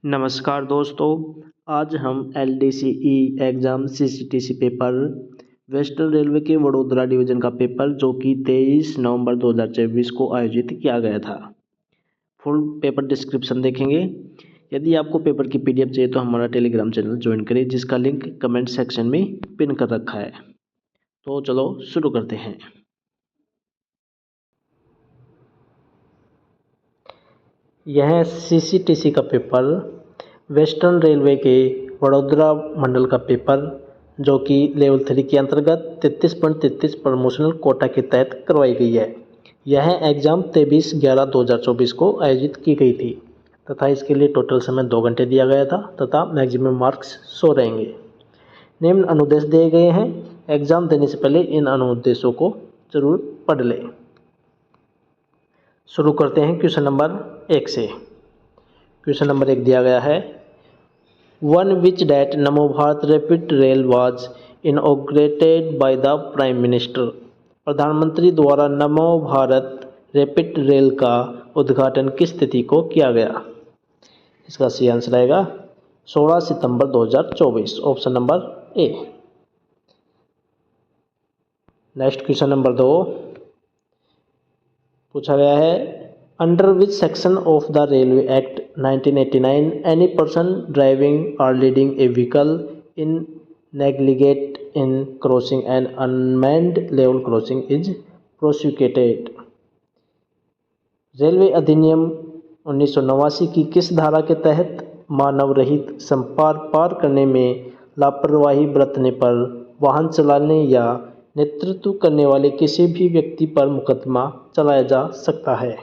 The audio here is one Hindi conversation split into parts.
नमस्कार दोस्तों, आज हम LDCE exam CCTC paper western railway के वडोदरा डिवीज़न का पेपर जो कि 23 नवंबर 2024 को आयोजित किया गया था। फुल पेपर डिस्क्रिप्शन देखेंगे। यदि आपको पेपर की PDF चाहिए तो हमारा टेलीग्राम चैनल ज्वाइन करें, जिसका लिंक कमेंट सेक्शन में पिन कर रखा है। तो चलो शुरू करते हैं। यह CCTC का पेपर वेस्टर्न रेलवे के वडोदरा मंडल का पेपर जो कि लेवल 3 के अंतर्गत 33.33 प्रमोशनल कोटा के तहत करवाई गई है। यह एग्ज़ाम 23/11/2024 को आयोजित की गई थी तथा इसके लिए टोटल समय 2 घंटे दिया गया था तथा मैक्सिमम मार्क्स 100 रहेंगे। निम्न अनुदेश दिए गए हैं। एग्ज़ाम देने से पहले इन अनुदेशों को जरूर पढ़ लें। शुरू करते हैं क्वेश्चन नंबर 1 से। क्वेश्चन नंबर 1 दिया गया है, one which that NaMo Bharat rapid rail was inaugurated by the prime minister. प्रधानमंत्री द्वारा नमो भारत रैपिड रेल का उद्घाटन किस तिथि को किया गया? इसका सही आंसर आएगा 16 सितंबर 2024, option number A. Next question number 2 पूछा गया है, under which section of the railway act 1989 any person driving or leading a vehicle in negligent in crossing an unmanned level crossing is prosecuted. Railway अधिनियम 1989 की किस धारा के तहत मानव रहित संपार पार करने में लापरवाही बरतने पर वाहन चलाने या नेतृत्व करने वाले किसी भी व्यक्ति पर मुकदमा चलाया जा सकता है?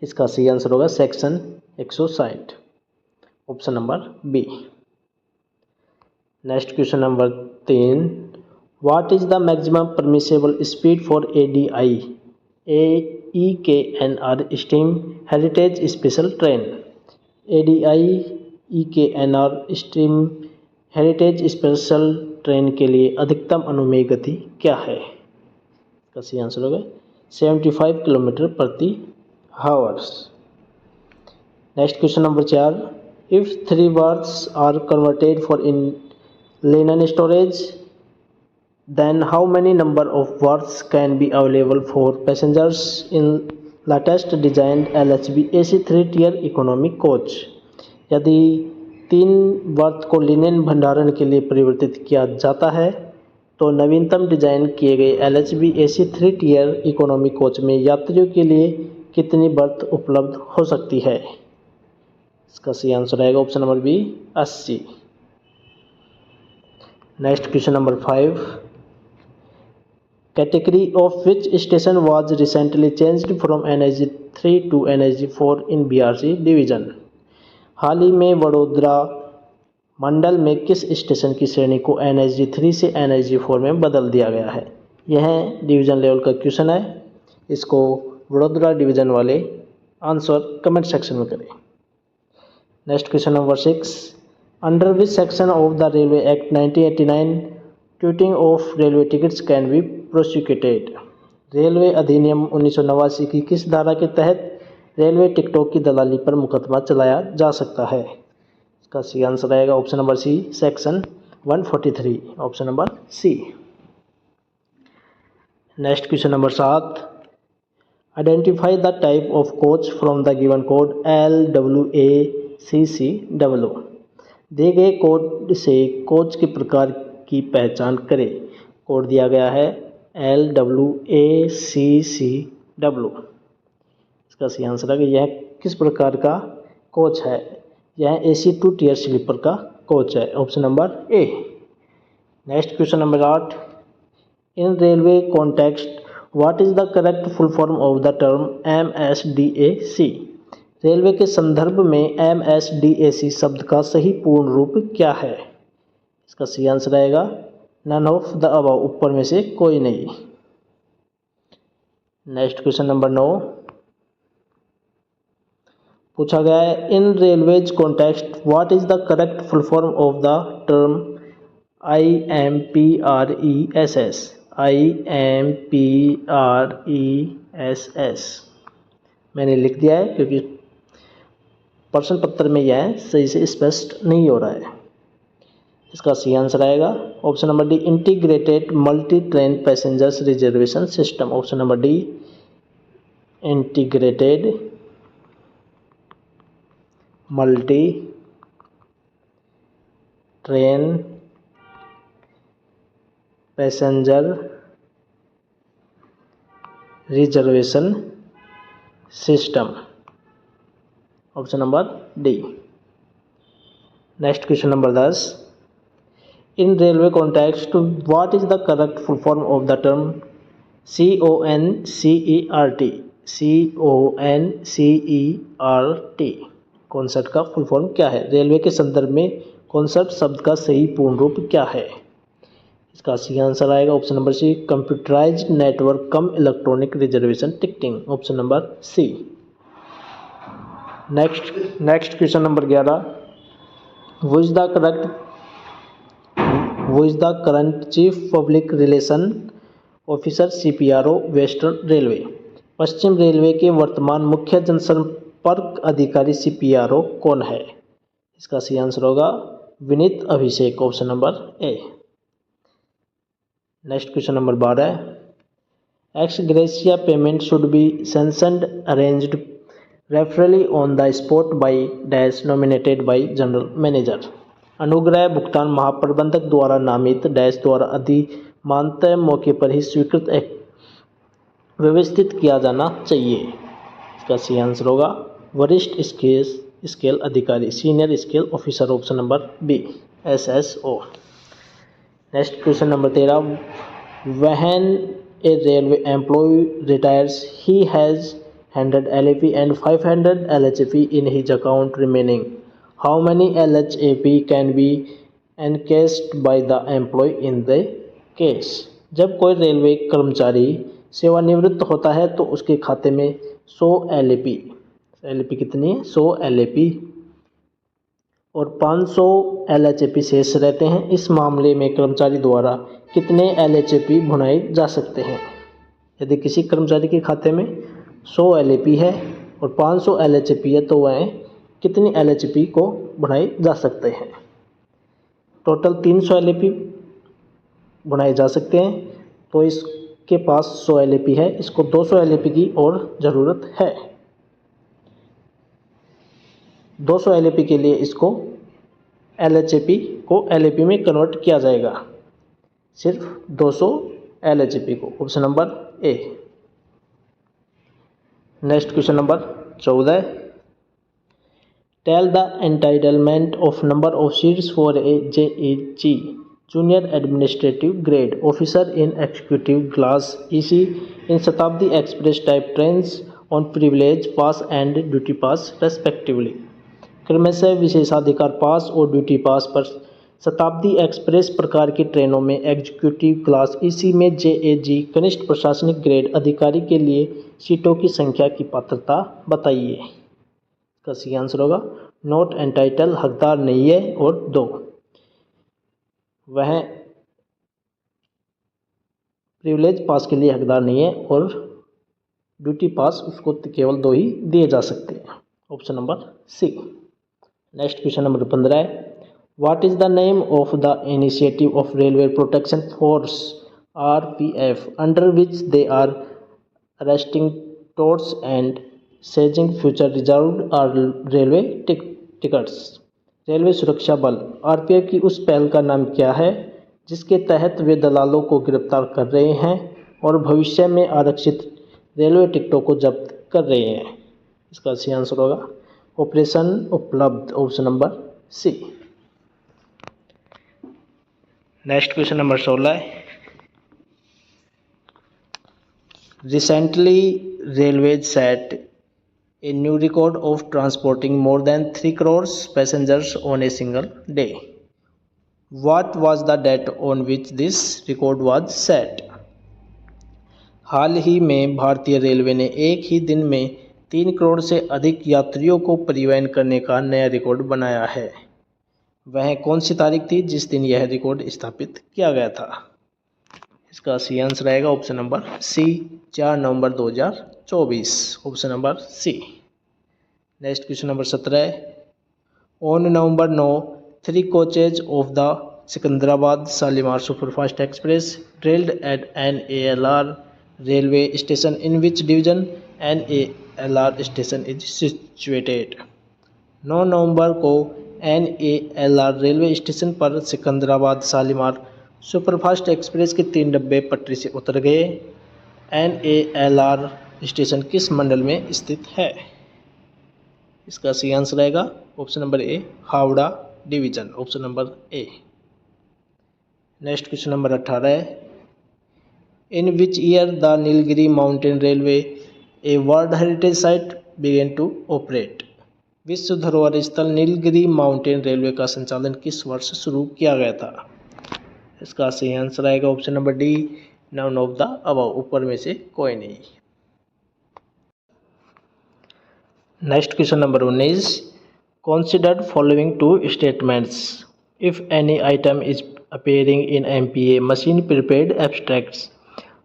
इसका सही आंसर होगा section 160, option number B. Next question number 3, what is the maximum permissible speed for ADI EKNR steam heritage special train? ADI EKNR steam heritage special train के लिए अधिकतम अनुमेय गति क्या है? इसका सही आंसर होगा 75 किलोमीटर प्रति hours. Next question number 4, if 3 bars are converted for in linen storage then how many number of berths can be available for passengers in latest designed LHB AC 3-tier economy coach? यदि 3 बर्थ को लिनेन भंडारण के लिए परिवर्तित किया जाता है तो नवीनतम डिजाइन किए गए LHB AC 3-tier economy coach में यात्रियों के लिए कितनी बर्थ उपलब्ध हो सकती है? इसका सही आंसर आएगा option number B 80। Next question number 5, category of which station was recently changed from NSG 3 to NSG 4 in BRC division? हाल ही में वडोदरा मंडल में किस स्टेशन की श्रेणी को NSG 3 से NSG 4 में बदल दिया गया है? यह डिवीज़न लेवल का क्वेश्चन है। इसको वडोदरा डिवीज़न वाले आंसर कमेंट सेक्शन में करें। Next question number 6, under which section of the railway act 1989 tutoring of railway tickets can be prosecuted? Railway अधिनियम 1989 की किस धारा के तहत रेलवे टिकटों की दलाली पर मुकदमा चलाया जा सकता है? इसका सही आंसर आएगा option number C section 143, option number C. Next question number 7, identify the type of coach from the given code LWACCW। दिए गए कोड से कोच के प्रकार की पहचान करें। कोड दिया गया है LWACCW। इसका सही आंसर है कि यह किस प्रकार का कोच है? यह AC 2 टियर स्लीपर का कोच है, option number A. Next question number 8, in railway context what is the correct full form of the term MSDAC? Railway के संदर्भ में MSDAC शब्द का सही पूर्ण रूप क्या है? इसका सही आंसर आएगा नन ऑफ द अबव, ऊपर में से कोई नहीं। नेक्स्ट क्वेश्चन नंबर 9 पूछा गया है, इन railways context what is the correct full form of the term IMPRESS? IMPRESS मैंने लिख दिया है क्योंकि प्रश्न पत्र में यह सही से स्पष्ट नहीं हो रहा है। इसका सही आंसर आएगा option number D, integrated multi train passengers reservation system. Option number D, integrated multi train passenger reservation system. Option number D. Next question number 10, in railway context what is the correct full form of the term CONCERT? CONCERT concept का फुल फॉर्म क्या है? रेलवे के संदर्भ में कॉन्सेप्ट शब्द का सही पूर्ण रूप क्या है? इसका सही आंसर आएगा option number C, computerised network cum electronic reservation ticketing. Option number C. Next question number 11, who is the current chief public relation officer CPRO western railway? पश्चिम रेलवे के वर्तमान मुख्य जनसंपर्क अधिकारी CPRO कौन है? इसका सही आंसर होगा Vineet Abhishek. Option number A. Next question number 12, ex gratia payment should be sanctioned arranged preferably on the spot by dash nominated by general manager. अनुग्रह भुगतान महाप्रबंधक द्वारा नामित डैश द्वारा अधिमानतः मौके पर ही स्वीकृत व्यवस्थित किया जाना चाहिए। इसका सही आंसर होगा वरिष्ठ स्केल अधिकारी, senior scale officer. Option number B, SSO। Next question number 13, when a railway employ retires he has 100 LAP and 500 LHAP in his account remaining. How many LHAP can be encashed by the employee in the case? जब कोई रेलवे कर्मचारी सेवानिवृत्त होता है तो उसके खाते में 100 LAP कितनी है? 100 LAP और 500 LHAP शेष रहते हैं। इस मामले में कर्मचारी द्वारा कितने LHAP भुनाए जा सकते हैं? यदि किसी कर्मचारी के खाते में 100 LAP है और 500 LHAP है तो वह कितनी LHAP को भुनाए जा सकते हैं? टोटल 300 LAP भुनाए जा सकते हैं, तो इसके पास 100 LAP है, इसको 200 LAP की और ज़रूरत है। 200 LAP के लिए इसको LHAP को LAP में कन्वर्ट किया जाएगा, सिर्फ 200 LHAP को। Option number A. Next question number 14, tell the entitlement of number of seats for a JEG junior administrative grade officer in executive class EC in Shatabdi express type trains on privilege pass and duty pass respectively. क्रमशः विशेषाधिकार पास और ड्यूटी पास पर शताब्दी एक्सप्रेस प्रकार की ट्रेनों में एग्जीक्यूटिव क्लास EC में JAG कनिष्ठ प्रशासनिक ग्रेड अधिकारी के लिए सीटों की संख्या की पात्रता बताइए। इसका सही आंसर होगा नॉट एंटाइटल, हकदार नहीं है, और 2, वह प्रिविलेज पास के लिए हकदार नहीं है और ड्यूटी पास उसको केवल 2 ही दिए जा सकते हैं। Option number C. Next question number 15 है, what is the name of the initiative of railway protection force RPF under which they are arresting touts and seizing future reserved are railway tickets. Railway सुरक्षा बल RPF की उस पहल का नाम क्या है जिसके तहत वे दलालों को गिरफ्तार कर रहे हैं और भविष्य में आरक्षित रेलवे टिकटों को जब्त कर रहे हैं? इसका सही आंसर होगा ऑपरेशन उपलब्ध। Option number C. Next question number 16 है, recently railway set a new record of transporting more than 3 crores passengers on a single day. What was the date on which this record was set? हाल ही में भारतीय रेलवे ने एक ही दिन में 3 करोड़ से अधिक यात्रियों को परिवहन करने का नया रिकॉर्ड बनाया है। वह कौन सी तारीख थी जिस दिन यह रिकॉर्ड स्थापित किया गया था? इसका सही आंसर आएगा option number C, 4 November 2024। Option number C. Next question number 17, on November 9 3 coaches of the Secunderabad Shalimar superfast express derailed at NALR railway station in which division NALR station is situated. 9 नवंबर को NALR रेलवे स्टेशन पर सिकंदराबाद शालीमार सुपरफास्ट एक्सप्रेस के 3 डब्बे पटरी से उतर गए। NALR स्टेशन किस मंडल में स्थित है? इसका सही आंसर रहेगा option number A, Howrah division, option number A. Next question number 18, in which year the Nilgiri mountain railway a world heritage site began to operate. विश्व धरोहर स्थल नीलगिरी माउंटेन रेलवे का संचालन किस वर्ष शुरू किया गया था? इसका सही आंसर आएगा option number D, none of the above, ऊपर में से कोई नहीं। Next question number 19, considered following two statements. If any item is appearing in MPA machine prepared abstracts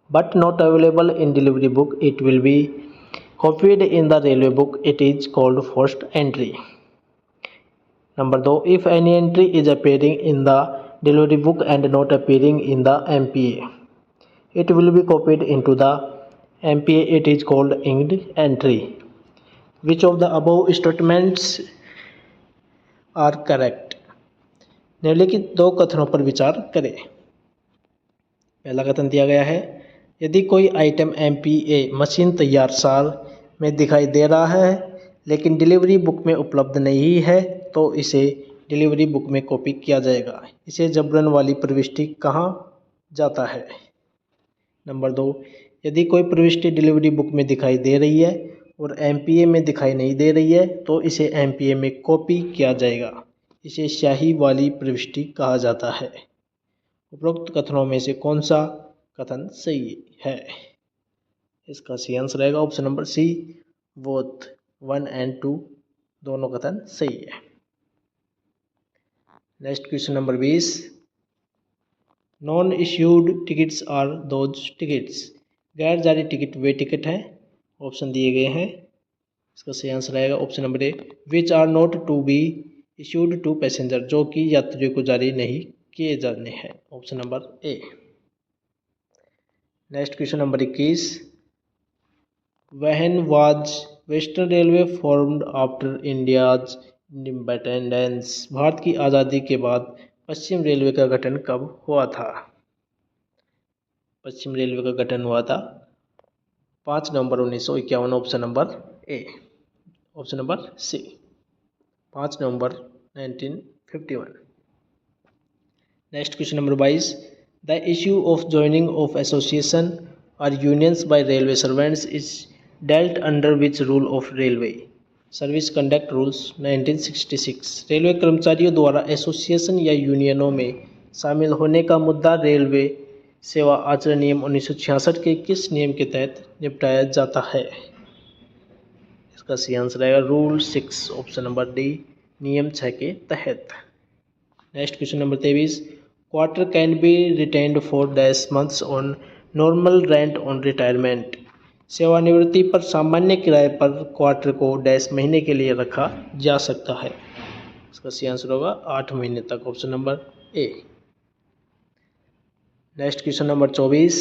but not available in delivery book, it will be copied in the railway book. It is called first entry. Number 2, if any entry is appearing in the delivery book and not appearing in the MPA, it will be copied into the MPA. It is called inked entry. Which of the above statements are correct? निम्नलिखित 2 कथनों पर विचार करें। पहला कथन दिया गया है, यदि कोई आइटम MPA मशीन तैयार साल में दिखाई दे रहा है लेकिन डिलीवरी बुक में उपलब्ध नहीं है तो इसे डिलीवरी बुक में कॉपी किया जाएगा। इसे जबरन वाली प्रविष्टि कहा जाता है। नंबर 2, यदि कोई प्रविष्टि डिलीवरी बुक में दिखाई दे रही है और MPA में दिखाई नहीं दे रही है तो इसे MPA में कॉपी किया जाएगा। इसे स्याही वाली प्रविष्टि कहा जाता है। उपरोक्त कथनों में से कौन सा कथन सही है? इसका सही आंसर रहेगा ऑप्शन नंबर सी, बोथ 1 और 2 दोनों कथन सही है। Next question number 20, non issued tickets are those tickets. गैर जारी टिकट वे टिकट हैं। ऑप्शन दिए गए हैं, इसका सही आंसर आएगा option number A, which are not to be issued to passenger, जो कि यात्रियों को जारी नहीं किए जाने हैं, option number A. Next question number 21, when was western railway formed after India's independence. Bharat की आज़ादी के बाद पश्चिम रेलवे का गठन कब हुआ था? पश्चिम रेलवे का गठन हुआ था 5 नवंबर 1951, option number A, option number C, 5 नवंबर 1951। Next question number 22, the issue of joining of association or unions by railway servants is dealt under which rule of railway service conduct rules 1966। रेलवे कर्मचारियों द्वारा एसोसिएशन या यूनियनों में शामिल होने का मुद्दा रेलवे सेवा आचरण नियम 1966 के किस नियम के तहत निपटाया जाता है? इसका सही आंसर आएगा रूल 6, ऑप्शन नंबर डी, नियम 6 के तहत। Next question number 23, quarter can be retained for dash months on normal rent on retirement. सेवानिवृत्ति पर सामान्य किराए पर क्वार्टर को डैश महीने के लिए रखा जा सकता है। इसका सही आंसर होगा 8 महीने तक, option number A. Next question number 24,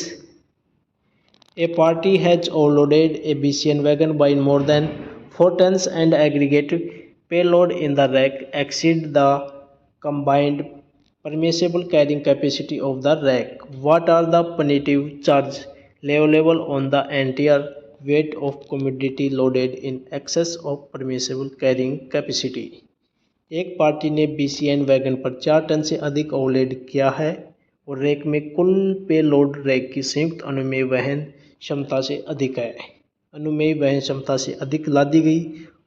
a party has overloaded a BCN wagon by more than 4 tons and aggregate payload in the rack exceed the combined permissible carrying capacity of the rack. What are the punitive charges level on the entire weight of commodity loaded in excess of permissible carrying capacity? एक पार्टी ने BCN वैगन पर 4 टन से अधिक ओवरलोड किया है और रैक में कुल पे लोड रैक की संयुक्त अनुमेय वहन क्षमता से अधिक है। अनुमेय वहन क्षमता से अधिक लादी गई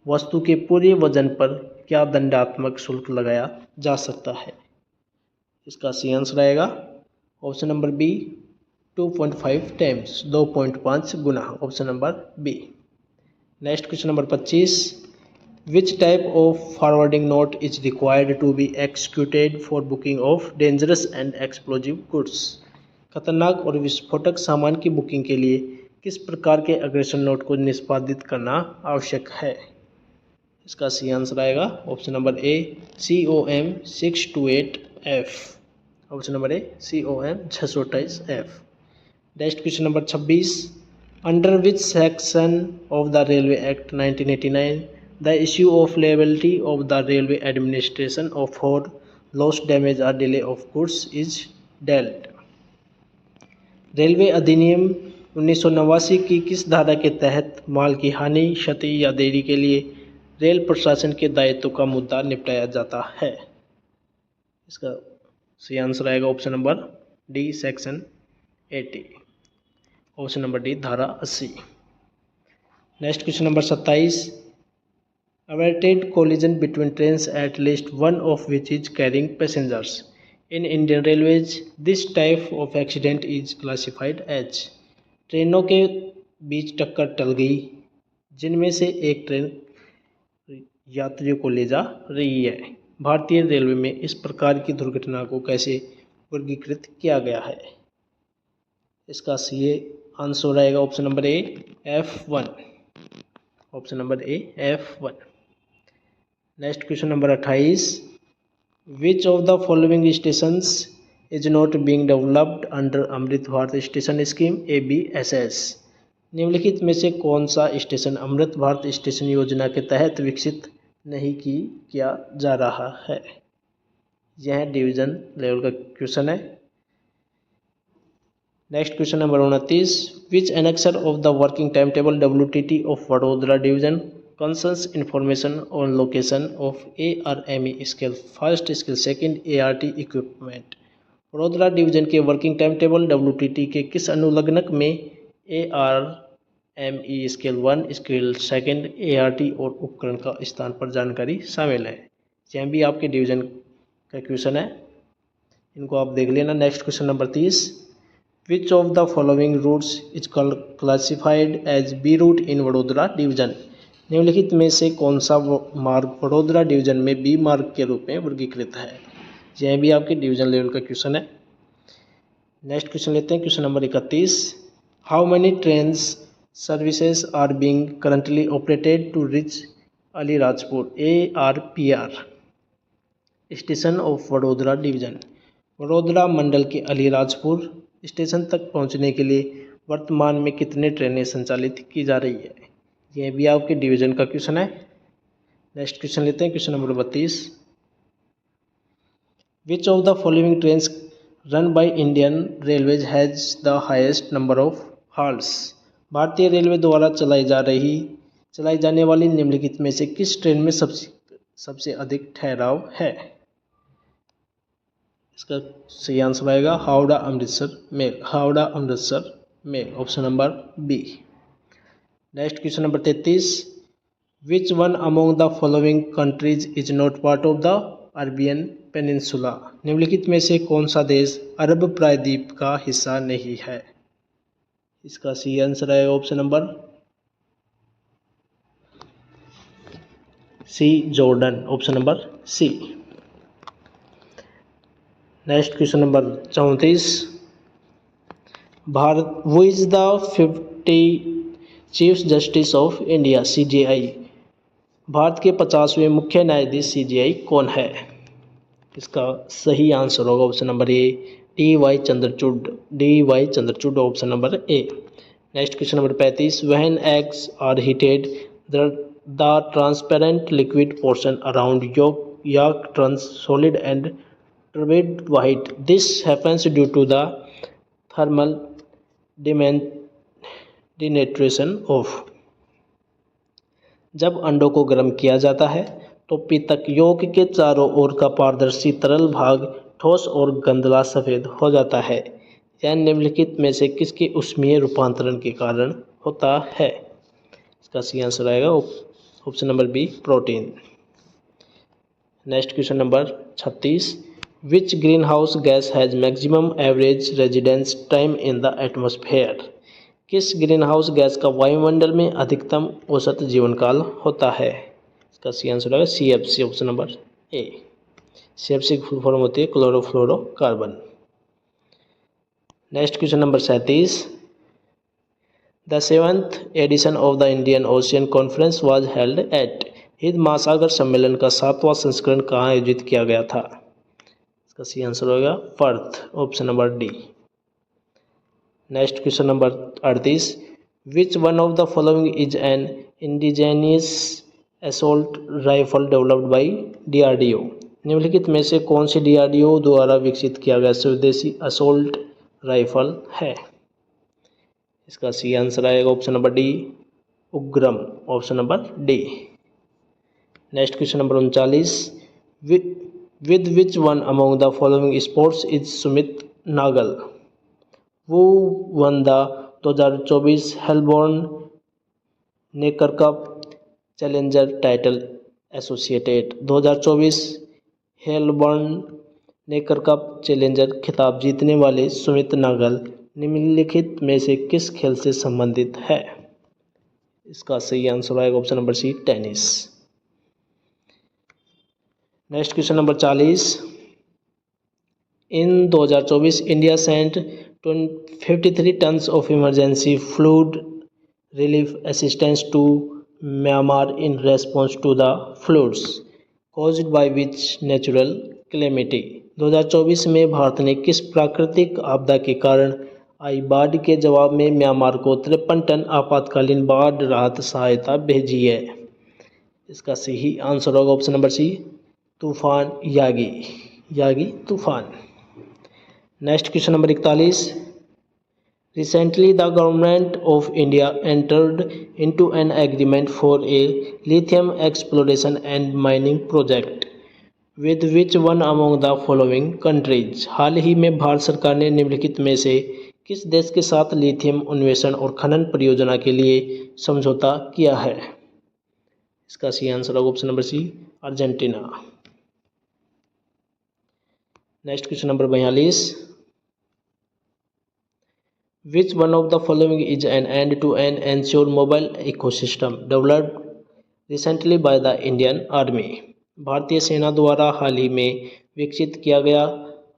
वस्तु के पूरे वजन पर क्या दंडात्मक शुल्क लगाया जा सकता है? इसका सही आंसर आएगा ऑप्शन नंबर बी, 2.5 टाइम्स, 2.5 गुना, option number B. Next question number 25, which type of forwarding note is required to be executed for booking of dangerous and explosive goods. खतरनाक और विस्फोटक सामान की बुकिंग के लिए किस प्रकार के अग्रेसन नोट को निष्पादित करना आवश्यक है? इसका सी आंसर आएगा option number A COM 628F। Option number A COM 628F। Next question number 26, under which section of the railway act 1989 the issue of liability of the railway administration of for loss damage or delay of goods is dealt. Railway अधिनियम 1989 की किस धारा के तहत माल की हानि, क्षति या देरी के लिए रेल प्रशासन के दायित्व का मुद्दा निपटाया जाता है? इसका सही आंसर आएगा option number D section 80। Option number D धारा 80। Next question number 27, averted collision between trains at least one of which is carrying passengers in Indian railways this type of accident is classified as. ट्रेनों के बीच टक्कर टल गई जिनमें से एक ट्रेन यात्रियों को ले जा रही है। भारतीय रेलवे में इस प्रकार की दुर्घटना को कैसे वर्गीकृत किया गया है? इसका सी आंसर रहेगा option number A F1। Option number A F1। Next question number 28, which of the following stations is not being developed under Amrit Bharat station scheme ABSS। निम्नलिखित में से कौन सा स्टेशन अमृत भारत स्टेशन योजना के तहत विकसित नहीं किया जा रहा है? यह डिवीजन लेवल का क्वेश्चन है। Next question number 29, which annexure of the working time table WTT of Vadodara division concerns information on location of ARME scale first scale second ART equipment. Vadodara division के वर्किंग टाइम टेबल WTT के किस अनुलग्नक में ARME scale 1 scale second ART और उपकरण का स्थान पर जानकारी शामिल है? यह भी आपके डिवीजन का क्वेश्चन है, इनको आप देख लेना। Next question number 30, which of the following routes is classified as B route in Vadodara division. निम्नलिखित में से कौन सा मार्ग वडोदरा डिवीजन में B मार्ग के रूप में वर्गीकृत है? यह भी आपके डिवीजन लेवल का क्वेश्चन है। नेक्स्ट क्वेश्चन लेते हैं, question number 31, how many trains services are being currently operated to reach Alirajpur ARPR station of Vadodara division. Vadodara मंडल के अलीराजपुर स्टेशन तक पहुंचने के लिए वर्तमान में कितने ट्रेनें संचालित की जा रही है? यह भी आपके डिवीजन का क्वेश्चन है। नेक्स्ट क्वेश्चन लेते हैं, question number 32, which of the following trains run by Indian railways has the highest number of halts. भारतीय रेलवे द्वारा चलाई जाने वाली निम्नलिखित में से किस ट्रेन में सबसे अधिक ठहराव है? इसका सही आंसर आएगा Howrah Amritsar mail. Option number B. Next question number 33, which one among the following countries is not part of the Arabian peninsula. निम्नलिखित में से कौन सा देश अरब प्रायद्वीप का हिस्सा नहीं है? इसका सी आंसर आएगा option number C Jordan. Option number C. Next question number 34, Bharat who is the 50 chief justice of India CJI। Bharat के 50वें मुख्य न्यायाधीश CJI कौन है? इसका सही आंसर होगा option number A DY Chandrachud. Option number A. Next question number 35, when eggs are heated the transparent liquid portion around yolk turns solid and turbid white. This happens due to the thermal denaturation of। जब अंडों को गर्म किया जाता है तो पीतक यौक के चारों ओर का पारदर्शी तरल भाग ठोस और गंदला सफ़ेद हो जाता है। यह निम्नलिखित में से किसके ऊष्मीय रूपांतरण के कारण होता है? इसका सही आंसर आएगा option number B protein. Next question number 36, which green house gas has maximum average residence time in the atmosphere. किस ग्रीन हाउस गैस का वायुमंडल में अधिकतम औसत जीवन काल होता है? इसका सही आंसर होगा CFC। Option number A. CFC की फुल फॉर्म होती है chlorofluorocarbon. Next question number 37, the 7th edition of the Indian ocean conference was held at. Hind महासागर सम्मेलन का 7वां संस्करण कहाँ आयोजित किया गया था? इसका सही आंसर होगा Perth, option number D. Next question number 38, which one of the following is an indigenous assault rifle developed by DRDO? निम्नलिखित में से कौन सी DRDO द्वारा विकसित किया गया स्वदेशी असोल्ट राइफल है? इसका सही आंसर आएगा option number D, Ugram, option number D. Next question number 39, with which one among the following sports is Sumit Nagal? Who won the 2024 Heilbronn Neckar cup challenger title associated. 2024 Heilbronn Neckar cup challenger खिताब जीतने वाले सुमित नागल निम्नलिखित में से किस खेल से संबंधित है? इसका सही आंसर आएगा option number C, tennis. Next question number 40, in 2024 India sent 53 tons of emergency flood relief assistance to Myanmar in response to the floods caused by which natural calamity? 2024 में भारत ने किस प्राकृतिक आपदा के कारण आई बाढ़ के जवाब में म्यांमार को 53 टन आपातकालीन बाढ़ राहत सहायता भेजी है? इसका सही आंसर होगा ऑप्शन नंबर सी, तूफान यागी तूफान। Next question number 41, recently the government of India entered into an agreement for a lithium exploration and mining project with which one among the following countries? हाल ही में भारत सरकार ने निम्नलिखित में से किस देश के साथ लिथियम अन्वेषण और खनन परियोजना के लिए समझौता किया है? इसका सही आंसर होगा option number C, Argentina. Next question number 42, which one of the following is an end to end एंश्योर mobile ecosystem developed recently by the Indian army? भारतीय सेना द्वारा हाल ही में विकसित किया गया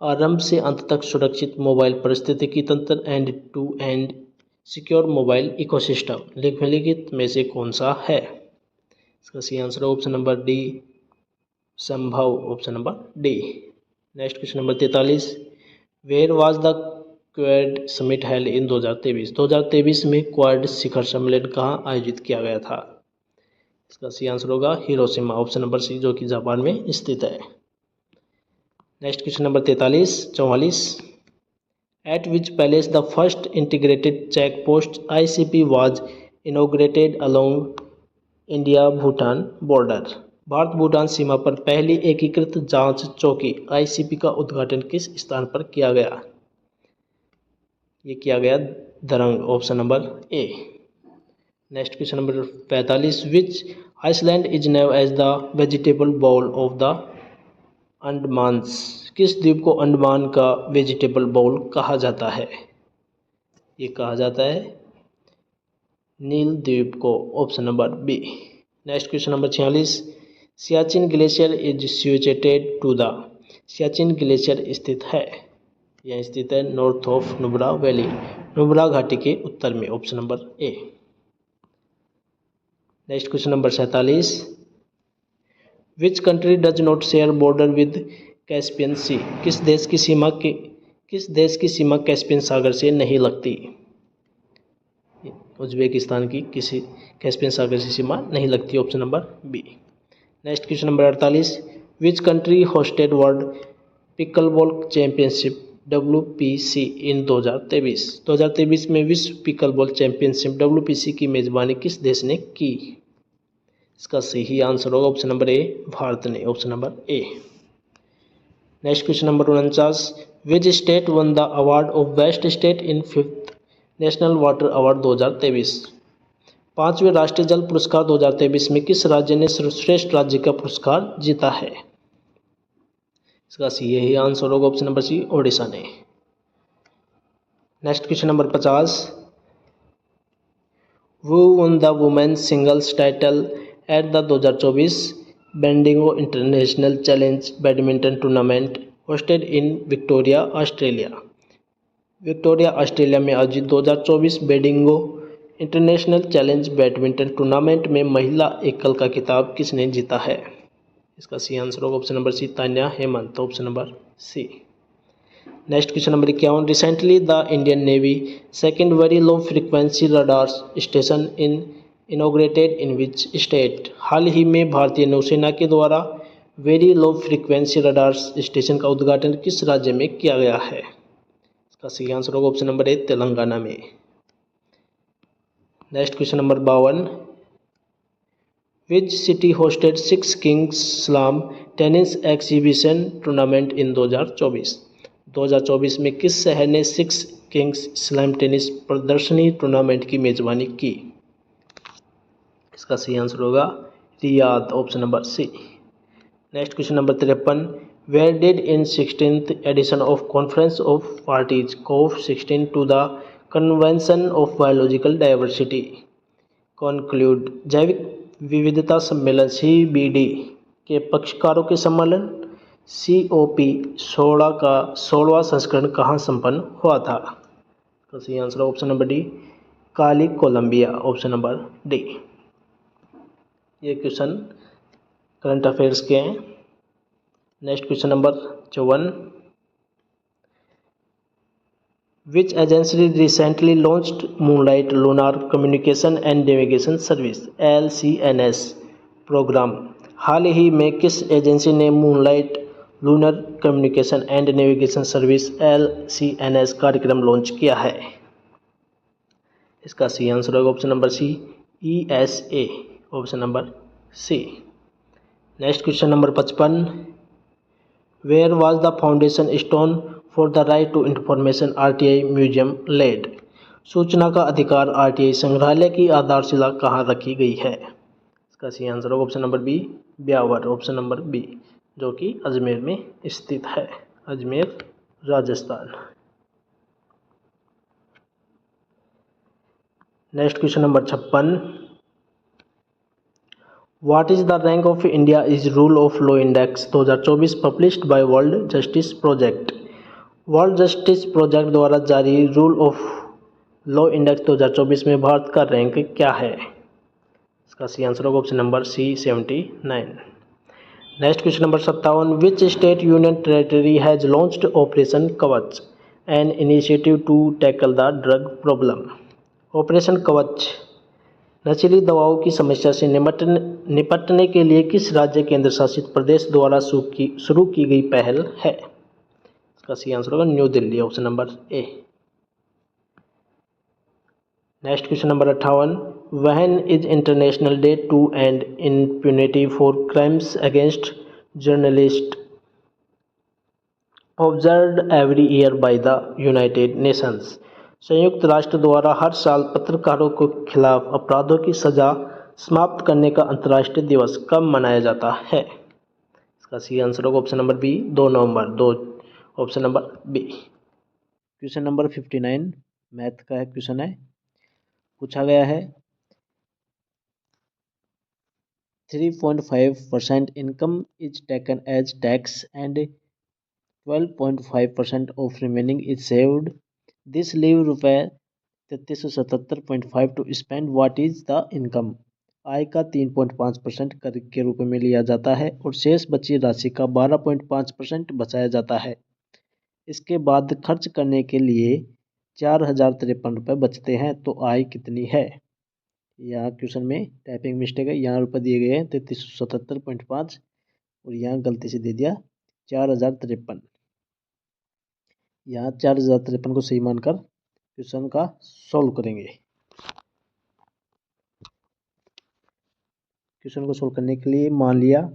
आरंभ से अंत तक सुरक्षित मोबाइल पारिस्थितिकी तंत्र end to end secure mobile ecosystem निम्नलिखित में से कौन सा है? इसका सही आंसर है ऑप्शन नंबर डी, संभव, option number D. Next question number 43, where was the quad summit held in 2023? 2023 में क्वाड शिखर सम्मेलन कहाँ आयोजित किया गया था? इसका सही आंसर होगा हिरोशिमा, ऑप्शन नंबर सी, जो कि जापान में स्थित है। Next question number 44, at which palace the first integrated check post ICP was inaugurated along India Bhutan border? Bharat Bhutan सीमा पर पहली एकीकृत जांच चौकी ICP का उद्घाटन किस स्थान पर किया गया? ये किया गया Darrang, option number A. Next question number 45, which island is known as the vegetable bowl of the Andamans? किस द्वीप को अंडमान का वेजिटेबल बाउल कहा जाता है? ये कहा जाता है नील द्वीप को, option number B. Next question number 46, Siachen glacier is situated to the? Siachen glacier स्थित है, यह स्थित है north of Nubra valley, Nubra घाटी के उत्तर में, option number A. Next question number 47, which country does not share border with Caspian sea? किस देश की सीमा कैस्पियन सागर से नहीं लगती? उज्बेकिस्तान की किसी कैस्पियन सागर से सीमा नहीं लगती, option number B. Next question number 48, which country hosted world pickleball championship WPC in 2023? 2023 में विश्व पिकलबॉल चैंपियनशिप WPC की मेजबानी किस देश ने की? इसका सही आंसर होगा ऑप्शन नंबर ए, भारत ने, option number A. Next question number 49, which state one the award of best state in 5th national water award 2023? 5वें राष्ट्रीय जल पुरस्कार 2023 में किस राज्य ने सर्वश्रेष्ठ राज्य का पुरस्कार जीता है? इसका यही आंसर होगा ऑप्शन नंबर सी, ओडिशा ने। Next question number 50, who won the women's singles title at the 2024 Bendigo international challenge badminton tournament hosted in Victoria Australia? Victoria Australia में आयोजित 2024 Bendigo international challenge badminton tournament में महिला एकल का खिताब किसने जीता है? इसका सी आंसर होगा option number C, Tanya Hemant, option number C. Next question number 51, recently the Indian navy second very low frequency radar station inaugurated in which state? हाल ही में भारतीय नौसेना के द्वारा very low frequency radar station का उद्घाटन किस राज्य में किया गया है? इसका सही आंसर होगा ऑप्शन नंबर ए, तेलंगाना में। Next question number 52, which city hosted six kings slam tennis exhibition tournament in 2024 में किस शहर ने सिक्स किंग्स स्लैम टेनिस प्रदर्शनी टूर्नामेंट की मेजबानी की? इसका सही आंसर होगा Riyadh, option number C. Next question number 53, where did in 16th edition of conference of parties COP 16 to the convention of biological diversity concluded? जैविक विविधता सम्मेलन CBD के पक्षकारों के सम्मेलन COP 16 का 16वां संस्करण कहाँ संपन्न हुआ था? तो सही answer option number D, Cali Colombia, option number D. ये क्वेश्चन करंट अफेयर्स के हैं। Next question number 54, which agency recently launched moonlight lunar communication and navigation service LCNS program? हाल ही में किस एजेंसी ने moonlight lunar communication and navigation service LCNS कार्यक्रम लॉन्च किया है? इसका सी आंसर होगा option number C, ESA, option number C. Next question number 55, where was the foundation stone for the right to information RTI museum laid? सूचना का अधिकार RTI संग्रहालय की आधारशिला कहाँ रखी गई है? इसका सही आंसर होगा option number B, Beawar, option number B, जो कि अजमेर में स्थित है, Ajmer, Rajasthan. Next question number 56, what is the rank of India is rule of law index 2024 published by world justice project? World justice project द्वारा जारी रूल ऑफ लॉ इंडेक्स 2024 में भारत का रैंक क्या है? इसका सी आंसर होगा option number C, 79। Next question number 57, which state union territory has launched operation Kavach an initiative to tackle the drug problem? Operation Kavach नशीली दवाओं की समस्या से निपटने के लिए किस राज्य केंद्र शासित प्रदेश द्वारा शुरू की गई पहल है? इसका सी आंसर होगा new Delhi, option number A. Next question number 58, when is international day to end impunity for crimes against journalist observed every year by the united nations? संयुक्त राष्ट्र द्वारा हर साल पत्रकारों के खिलाफ अपराधों की सजा समाप्त करने का अंतर्राष्ट्रीय दिवस कब मनाया जाता है? इसका सी आंसर होगा ऑप्शन नंबर बी, 2 नवंबर, option number B. Question number 59 math का है, क्वेश्चन है, पूछा गया है 3.5% income is taken as tax and 12.5% of remaining is saved, this leave रुपये 3377.5 to spend, what is the income? आय का 3.5% कर के रूप में लिया जाता है और शेष बची राशि का 12.5% बचाया जाता है। इसके बाद खर्च करने के लिए 4053 रुपये बचते हैं, तो आय कितनी है? यहाँ क्वेश्चन में टाइपिंग मिस्टेक है, यहाँ रुपये दिए गए हैं 3377.5 और यहाँ गलती से दे दिया 4053। यहाँ 4053 को सही मानकर क्वेश्चन का सॉल्व करेंगे। क्वेश्चन को सॉल्व करने के लिए मान लिया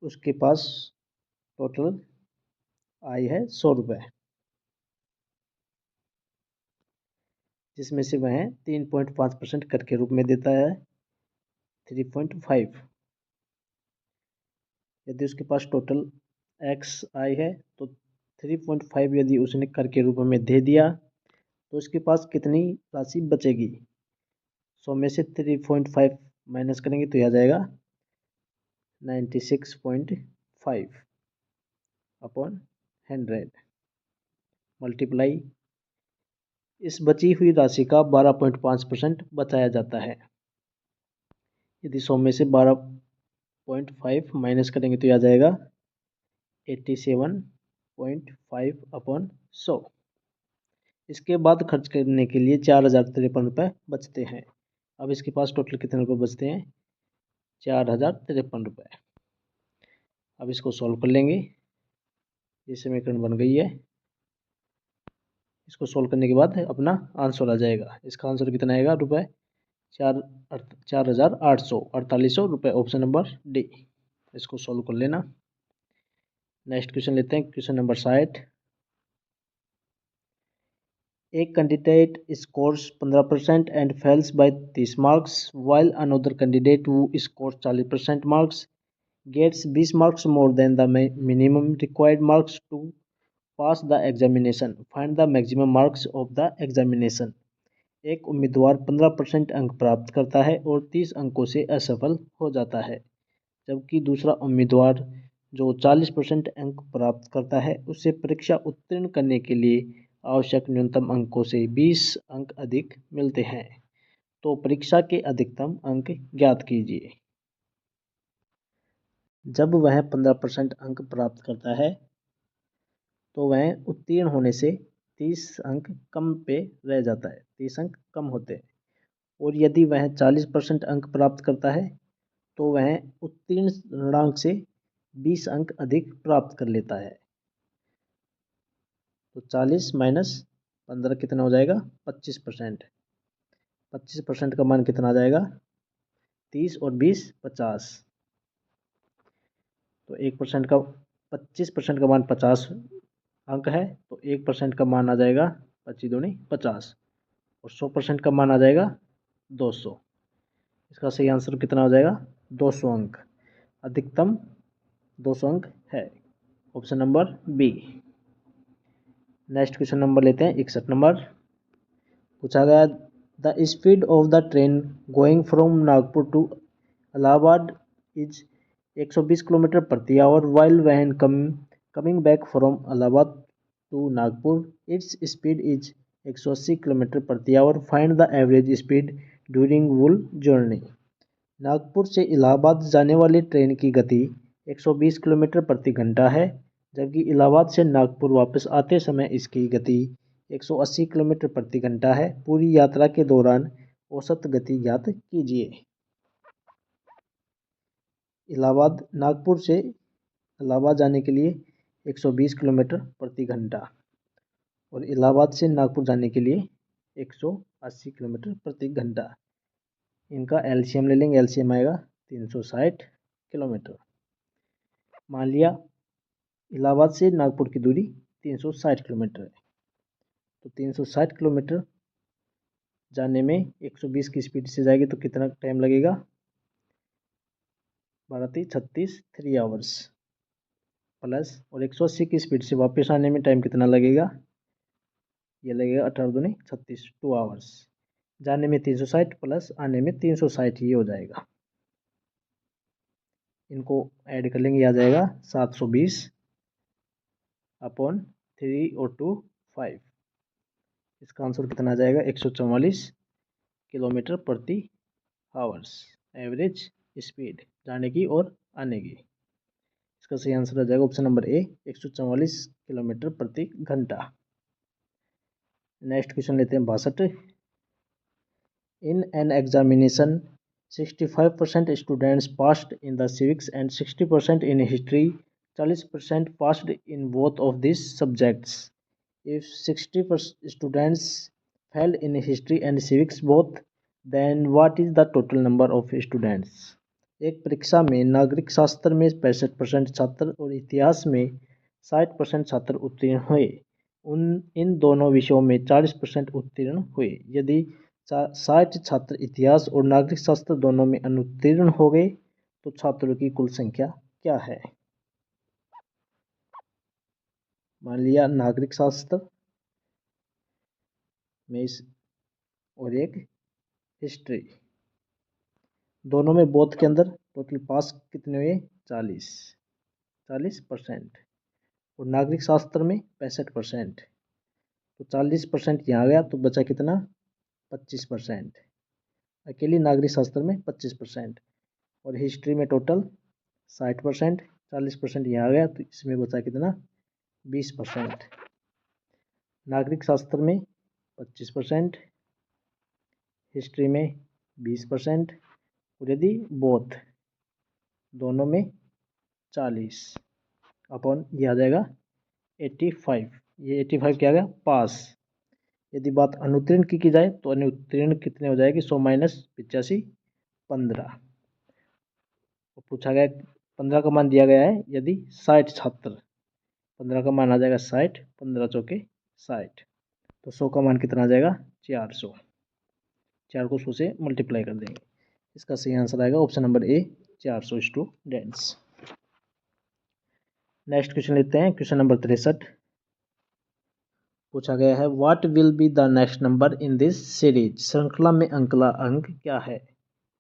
उसके पास टोटल आय है 100 रुपये, जिसमें से वह 3.5% कर के रूप में देता है 3.5। यदि उसके पास टोटल एक्स आय है तो 3.5 यदि उसने कर के रूप में दे दिया तो उसके पास कितनी राशि बचेगी? 100 में से 3.5 माइनस करेंगे तो यह आ जाएगा 96.5 अपॉन 100 मल्टीप्लाई इस बची हुई राशि का 12.5% बचाया जाता है। यदि 100 में से 12.5 माइनस करेंगे तो आ जाएगा 87.5/100। इसके बाद खर्च करने के लिए 4053 रुपये बचते हैं। अब इसके पास टोटल कितने रुपये बचते हैं? 4053 रुपये। अब इसको सॉल्व कर लेंगे। ये समीकरण बन गई है। इसको सॉल्व करने के बाद अपना आंसर आ जाएगा। इसका आंसर कितना आएगा? रुपये 4800 रुपये। Option number D. इसको सॉल्व कर लेना। नेक्स्ट क्वेश्चन लेते हैं, क्वेश्चन नंबर 60। एक candidate scores 15% and fails by 30 marks while another candidate who scores 40% marks gets 20 marks more than the minimum required marks to pass the examination. Find the maximum marks of the examination. एक उम्मीदवार 15% अंक प्राप्त करता है और 30 अंकों से असफल हो जाता है, जबकि दूसरा उम्मीदवार जो 40% अंक प्राप्त करता है उसे परीक्षा उत्तीर्ण करने के लिए आवश्यक न्यूनतम अंकों से 20 अंक अधिक मिलते हैं। तो परीक्षा के अधिकतम अंक ज्ञात कीजिए। जब वह 15% अंक प्राप्त करता है तो वह उत्तीर्ण होने से 30 अंक कम पे रह जाता है, 30 अंक कम होते हैं। और यदि वह 40% अंक प्राप्त करता है तो वह उत्तीर्ण ऋणांक से 20 अंक अधिक प्राप्त कर लेता है। तो 40 माइनस 15 कितना हो जाएगा? 25%। 25% का मान कितना आ जाएगा? 30 और 20 50। तो 1% का 25% का मान 50 अंक है, तो 1% का मान आ जाएगा 25 दूनी 50 और 100% का मान आ जाएगा 200। इसका सही आंसर कितना हो जाएगा? 200 अंक। अधिकतम 200 अंक है। Option number B. Next question number लेते हैं 61 नंबर। पूछा गया the speed of the train going from Nagpur to Allahabad is 120 kilometre प्रति hour while when coming back from Allahabad to Nagpur its speed is 180 kilometre प्रति hour. Find the average speed during whole journey. Nagpur से इलाहाबाद जाने वाली ट्रेन की गति 120 किलोमीटर प्रति घंटा है, जबकि इलाहाबाद से नागपुर वापस आते समय इसकी गति 180 किलोमीटर प्रति घंटा है। पूरी यात्रा के दौरान औसत गति ज्ञात कीजिए। नागपुर से इलाहाबाद जाने के लिए 120 किलोमीटर प्रति घंटा और इलाहाबाद से नागपुर जाने के लिए 180 किलोमीटर प्रति घंटा। इनका एलसीएम ले लेंगे। एलसीएम आएगा 360 किलोमीटर। मान लिया इलाहाबाद से नागपुर की दूरी 360 किलोमीटर है, तो 360 किलोमीटर जाने में 120 की स्पीड से जाएगी तो कितना टाइम लगेगा? 12×36 3 आवर्स प्लस और 180 की स्पीड से वापस आने में टाइम कितना लगेगा? ये लगेगा 18×36 2 आवर्स। जाने में 360 प्लस आने में 360, ये हो जाएगा। इनको ऐड कर लेंगे, आ जाएगा 720/3 और 2 5। इसका आंसर कितना आ जाएगा? 144 किलोमीटर प्रति आवर्स एवरेज स्पीड जाने की और आने की। इसका सही आंसर आ जाएगा ऑप्शन नंबर ए, 144 किलोमीटर प्रति घंटा। नेक्स्ट क्वेश्चन लेते हैं 62। In an examination 65% students passed in the civics and 60% in history. 40% passed in both of these subjects. If 60% students failed in history and civics both, then what is the total number of students? एक परीक्षा में नागरिक शास्त्र में 65% छात्र और इतिहास में 60% छात्र उत्तीर्ण हुए। इन दोनों विषयों में 40% उत्तीर्ण हुए। यदि 60 छात्र इतिहास और नागरिक शास्त्र दोनों में अनुत्तीर्ण हो गए तो छात्रों की कुल संख्या क्या है? मान लिया नागरिक शास्त्र में और एक हिस्ट्री, दोनों में बोथ के अंदर टोटल पास कितने हुए? 40% और नागरिक शास्त्र में 65%। तो 40% यहाँ गया तो बचा कितना, 25%। अकेली नागरिक शास्त्र में 25%। और हिस्ट्री में टोटल 60%। 40% यहाँ गया तो इसमें बचा कितना, 20%। नागरिक शास्त्र में 25%, हिस्ट्री में 20%, और यदि बोथ दोनों में 40 अपॉन ये आ जाएगा 85। ये 85 क्या आ गया, पास। यदि बात अनुत्तीर्ण की जाए तो अनुत्तीर्ण कितने हो जाएगी, 100 माइनस 85, 15। पूछा गया 15 का मान दिया गया है यदि 60 छात्र, 15 का मान आ जाएगा 60, 15 चौके 60, तो 100 का मान कितना आ जाएगा, 400। 4 को 100 से मल्टीप्लाई कर देंगे। इसका सही आंसर आएगा ऑप्शन नंबर ए, 400 स्टूडेंट्स। नेक्स्ट क्वेश्चन लेते हैं, क्वेश्चन नंबर 63। पूछा गया है what will be the next number in this series. श्रृंखला में अगला अंक क्या है।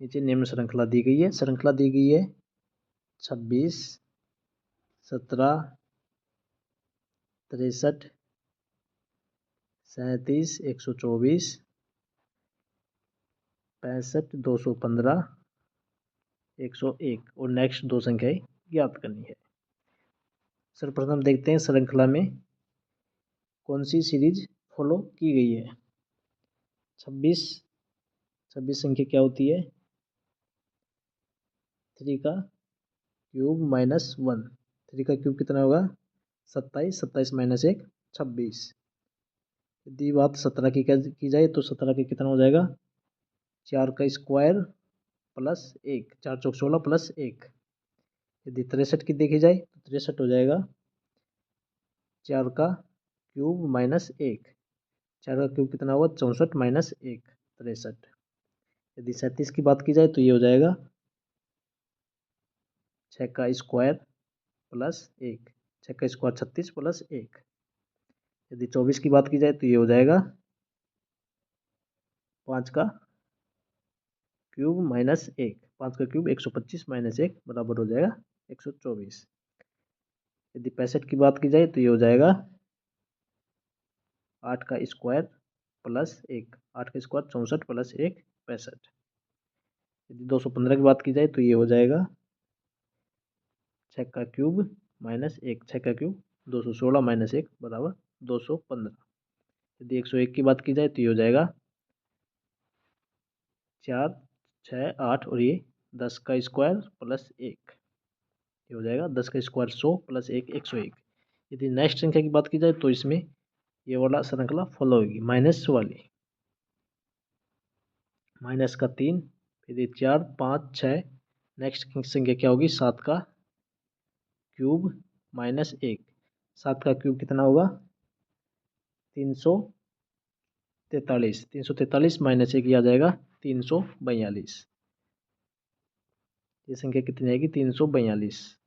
नीचे निम्न श्रृंखला दी गई है। श्रृंखला दी गई है 26, 17, 63, 37, 124, 65, 215, 101 और नेक्स्ट दो संख्याएं ज्ञात करनी है। सर्वप्रथम देखते हैं श्रृंखला में कौन सी सीरीज फॉलो की गई है। 26 संख्या क्या होती है, 3 का क्यूब माइनस 1। 3 का क्यूब कितना होगा, 27, 27 माइनस 1, 26। यदि बात 17 की जाए तो 17 के कितना हो जाएगा, 4 का स्क्वायर प्लस 1, 4 चौक 16 प्लस 1। यदि 63 की देखी जाए तो 63 हो जाएगा 4 का क्यूब माइनस 1। 4 का क्यूब कितना होगा, 64 माइनस 1, 63। यदि 37 की बात की जाए तो ये हो जाएगा 6 का स्क्वायर प्लस 1, 6 का स्क्वायर 36 प्लस 1। यदि 24 की बात की जाए तो ये हो जाएगा 5 का क्यूब माइनस 1। 5 का क्यूब 125 माइनस 1 बराबर हो जाएगा 124। यदि 65 की बात की जाए तो ये हो जाएगा 8 का स्क्वायर प्लस 1। 8 का स्क्वायर 64 प्लस 1, 65। यदि 215 की बात की जाए तो ये हो जाएगा 6 का क्यूब माइनस 1। 6 का क्यूब 216 माइनस 1 बराबर 215। यदि 101 की बात की जाए तो ये हो जाएगा 4, 6, 8 और ये 10 का स्क्वायर प्लस 1। ये हो जाएगा 10 का स्क्वायर 100 प्लस 1, 101। यदि नेक्स्ट संख्या की बात की जाए तो इसमें ये वाला श्रृंखला फॉलो होगी, माइनस वाली। माइनस का 3, फिर ये 4, 5, 6। नेक्स्ट संख्या क्या होगी, 7 का क्यूब माइनस 1। 7 का क्यूब कितना होगा, 343। 343 माइनस 1 आ जाएगा 342। ये संख्या कितनी आएगी, 342।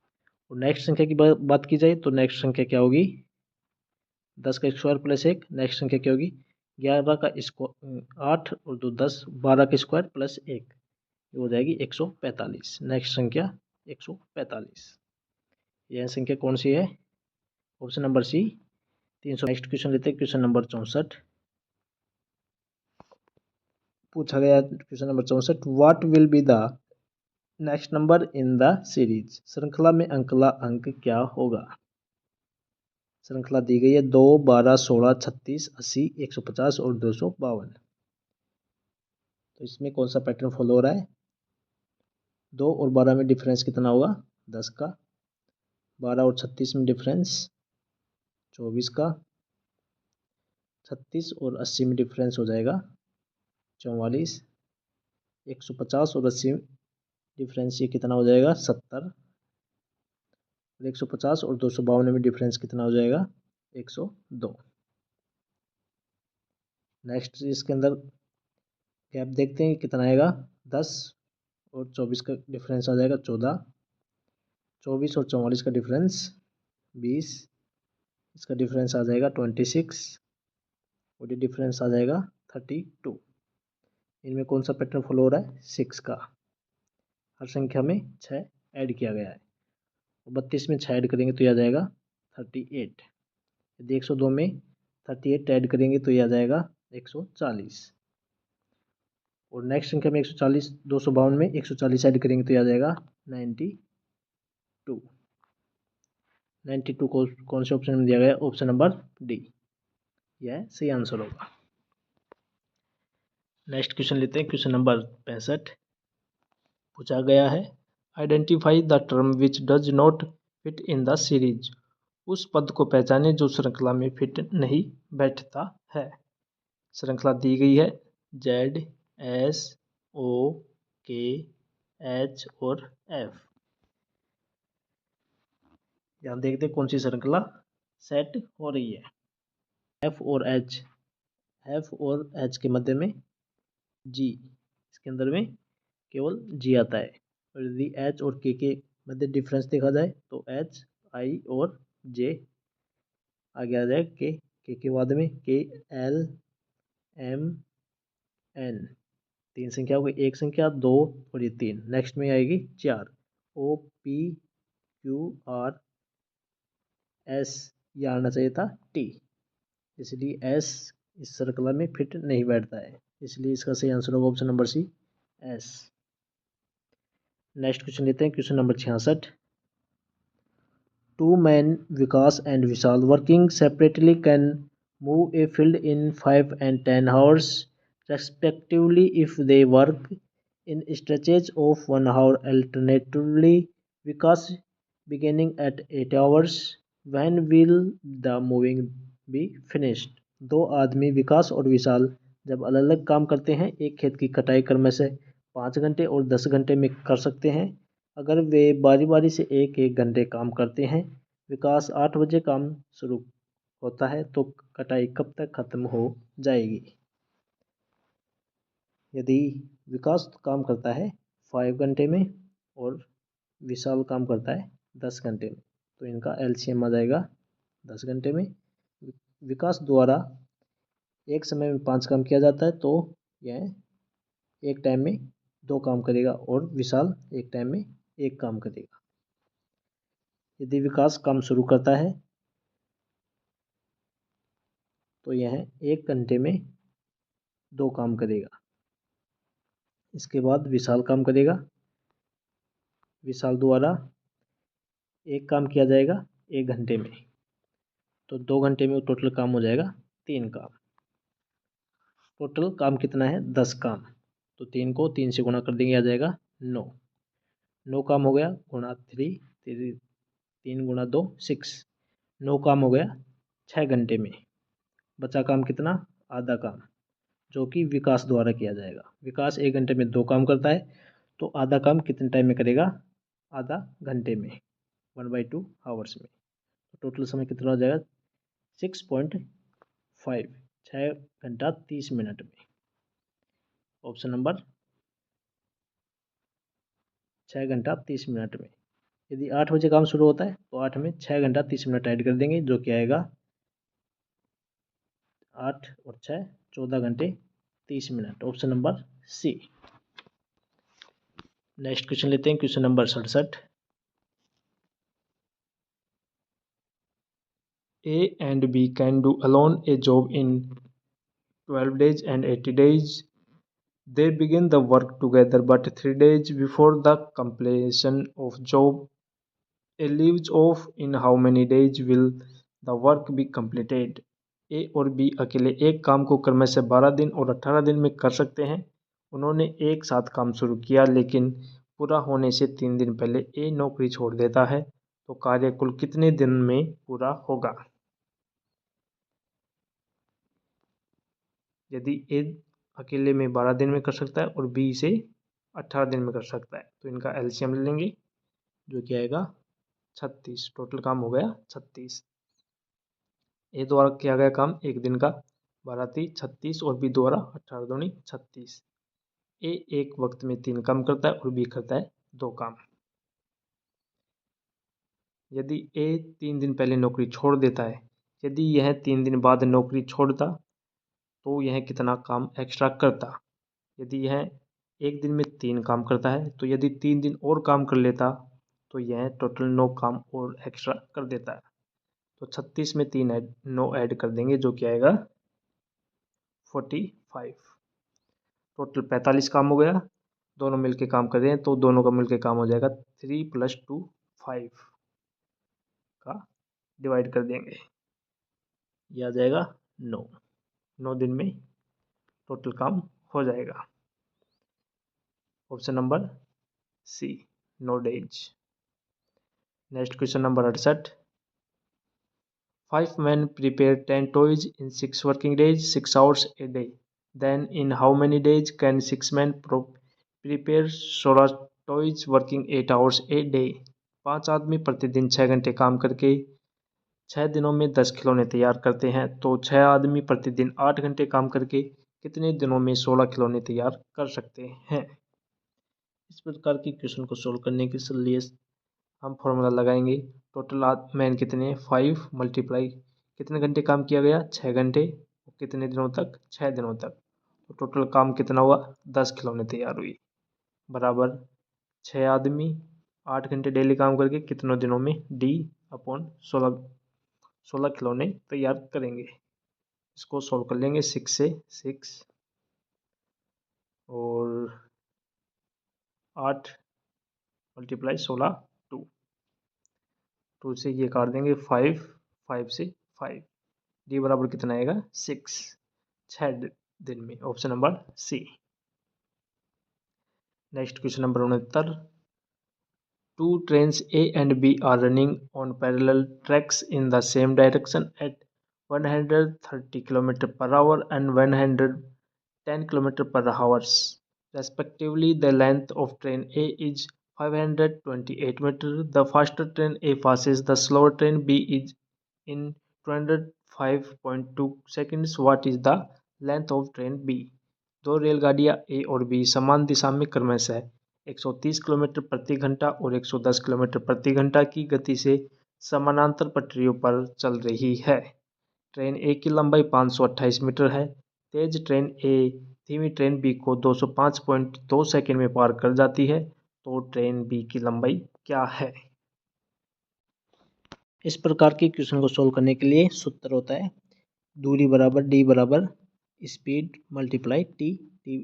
और नेक्स्ट संख्या की बात की जाए तो नेक्स्ट संख्या क्या होगी, 10 का स्क्वायर प्लस 1। नेक्स्ट संख्या क्या होगी, 11 का स्क्वायर 8 और 2 10, 12 का स्क्वायर प्लस 1। ये हो जाएगी 145। नेक्स्ट संख्या 145। यह संख्या कौन सी है, option number C, 300। Next question लेते हैं, क्वेश्चन नंबर 64। पूछा गया question number 64, what will be the next number in the series. श्रृंखला में अगला अंक क्या होगा। श्रृंखला दी गई है 2, 12, 16, 36, 80, 150 और 252। तो इसमें कौन सा पैटर्न फॉलो हो रहा है, 2 और 12 में डिफरेंस कितना होगा, 10 का। 12 और 36 में डिफरेंस 24 का। 36 और 80 में डिफरेंस हो जाएगा 44। 150 और 80 डिफरेंस ये कितना हो जाएगा, 70। 150 और 252 में डिफरेंस कितना हो जाएगा, 102। नेक्स्ट इसके अंदर गैप देखते हैं कितना आएगा, 10 और 24 का डिफरेंस आ जाएगा 14। 24 और 44 का डिफरेंस 20। इसका डिफरेंस आ जाएगा 26 और ये डिफरेंस आ जाएगा 32। इनमें कौन सा पैटर्न फॉलो हो रहा है, 6 का। हर संख्या में 6 ऐड किया गया है। 32 में 6 ऐड करेंगे तो यह आ जाएगा 38। यदि 102 में 38 ऐड करेंगे तो ये आ जाएगा 140। और नेक्स्ट संख्या में 140, 252 में 140 ऐड करेंगे तो ये आ जाएगा 92। 92 को कौन से ऑप्शन में दिया गया है? ऑप्शन नंबर डी, यह सही आंसर होगा। नेक्स्ट क्वेश्चन लेते हैं, क्वेश्चन नंबर 65 पूछा गया है, identify the term which does not fit in the series. उस पद को पहचाने जो श्रृंखला में फिट नहीं बैठता है। श्रृंखला दी गई है जेड, एस, ओ, के, एच और एफ। यहाँ देखते हैं कौन सी श्रृंखला सेट हो रही है। एफ और एच, एफ और एच के मध्य में जी, इसके अंदर में केवल जी आता है। और यदि एच और के मध्य डिफरेंस देखा जाए तो एच, आई और जे आगे आ जाए के बाद में के, एल, एम, एन। 3 संख्या हो गई, 1 संख्या, 2 और ये 3। नेक्स्ट में आएगी 4, ओ, पी, क्यू, आर, एस। ये आना चाहिए था टी, इसलिए एस इस श्रृंखला में फिट नहीं बैठता है, इसलिए इसका सही आंसर होगा option number C, S. Next question लेते हैं, question number 66। Two men, Vikas and Vishal, working separately can move a field in 5 and 10 hours respectively if they work in stretches of 1 hour alternatively. Vikas beginning at 8 hours. When will the moving be finished? दो आदमी विकास और विशाल जब अलग अलग काम करते हैं, एक खेत की कटाई क्रम से 5 घंटे और 10 घंटे में कर सकते हैं। अगर वे बारी बारी से एक एक घंटे काम करते हैं, विकास 8 बजे काम शुरू होता है तो कटाई कब तक खत्म हो जाएगी? यदि विकास काम करता है 5 घंटे में और विशाल काम करता है 10 घंटे में, तो इनका एलसीएम आ जाएगा 10 घंटे में। विकास द्वारा एक समय में 5 काम किया जाता है तो यह एक टाइम में 2 काम करेगा और विशाल एक टाइम में 1 काम करेगा। यदि विकास काम शुरू करता है तो यह 1 घंटे में 2 काम करेगा। इसके बाद विशाल काम करेगा, विशाल द्वारा 1 काम किया जाएगा 1 घंटे में, तो 2 घंटे में टोटल काम हो जाएगा 3 काम। टोटल काम कितना है? 10 काम, तो 3 को 3 से गुणा कर देंगे, आ जाएगा 9। 9 काम हो गया गुणा 3, 3 गुणा 2 6। 9 काम हो गया 6 घंटे में। बचा काम कितना? आधा काम, जो कि विकास द्वारा किया जाएगा। विकास 1 घंटे में 2 काम करता है, तो आधा काम कितने टाइम में करेगा? आधा घंटे में, 1/2 आवर्स में। तो टोटल समय कितना हो जाएगा? 6.5, 6 घंटा 30 मिनट में। ऑप्शन नंबर 6 घंटा 30 मिनट में। यदि 8 बजे काम शुरू होता है तो 8 में 6 घंटा 30 मिनट ऐड कर देंगे, जो कि आएगा 8 और 6 14 घंटे 30 minute. Option number C. Next question लेते हैं, question number 67। A and B can do alone a job in 12 days and 80 days. They begin the work together, but 3 days before the completion of job, a leaves off. In how many days will the work be completed? A और B अकेले एक काम को क्रमशः 12 दिन और 18 दिन में कर सकते हैं। उन्होंने एक साथ काम शुरू किया, लेकिन पूरा होने से 3 दिन पहले ए नौकरी छोड़ देता है, तो कार्य कुल कितने दिन में पूरा होगा? यदि ए अकेले में 12 दिन में कर सकता है और बी इसे 18 दिन में कर सकता है, तो इनका एलसीएम ले लेंगे, जो कि आएगा 36। टोटल काम हो गया 36। ए द्वारा किया गया काम 1 दिन का, 12 36, और बी द्वारा 18 दूनी 36। ए एक वक्त में 3 काम करता है और बी करता है 2 काम। यदि ए 3 दिन पहले नौकरी छोड़ देता है, यदि यह 3 दिन बाद नौकरी छोड़ता तो यह कितना काम एक्स्ट्रा करता? यदि यह 1 दिन में 3 काम करता है, तो यदि 3 दिन और काम कर लेता तो यह टोटल 9 काम और एक्स्ट्रा कर देता है। तो 36 में 3 9 ऐड कर देंगे जो कि आएगा 45। टोटल 45 काम हो गया। दोनों मिलके काम कर रहे हैं तो दोनों का मिलके काम हो जाएगा 3 + 2 5 का डिवाइड कर देंगे, ये आ जाएगा 9। 9 दिन में टोटल काम हो जाएगा। Option number C, 9 days. Next question number 68। 5 men prepare 10 toys in 6 working days, 6 hours a day. Then in how many days can 6 men prepare 16 toys working 8 hours a day? 5 आदमी प्रतिदिन 6 घंटे काम करके 6 दिनों में 10 खिलौने तैयार करते हैं, तो 6 आदमी प्रतिदिन 8 घंटे काम करके कितने दिनों में 16 खिलौने तैयार कर सकते हैं? इस प्रकार की क्वेश्चन को सोल्व करने के लिए हम फॉर्मूला लगाएंगे। टोटल मैन कितने, 5 मल्टीप्लाई कितने घंटे काम किया गया, 6 घंटे। कितने दिनों तक, 6 दिनों तक। तो टोटल काम कितना हुआ, 10 खिलौने तैयार हुई, बराबर 6 आदमी 8 घंटे डेली काम करके कितनों दिनों में D/16 खिलौने तैयार करेंगे। इसको सॉल्व कर लेंगे 6 से, 6 और 8 मल्टीप्लाई 16 2 से ये काट देंगे 5, 5 से 5, डी बराबर कितना आएगा 6, 6 दिन में। Option number C. Next question number 69। Two trains A and B are running on parallel tracks in the same direction at 130 km/h and 110 km/h. Respectively, the length of train A is 528 meters. The faster train A passes the slower train B is in 205.2 seconds. What is the length of train B? दो रेलगाड़ियां ए और बी समान दिशा में क्रमशः 130 किलोमीटर प्रति घंटा और 110 किलोमीटर प्रति घंटा की गति से समानांतर पटरियों पर चल रही है। ट्रेन ए की लंबाई 528 मीटर है। तेज ट्रेन ए धीमी ट्रेन बी को 205.2 सेकंड में पार कर जाती है, तो ट्रेन बी की लंबाई क्या है? इस प्रकार के क्वेश्चन को सोल्व करने के लिए सूत्र होता है दूरी बराबर डी बराबर स्पीड मल्टीप्लाई टी। टी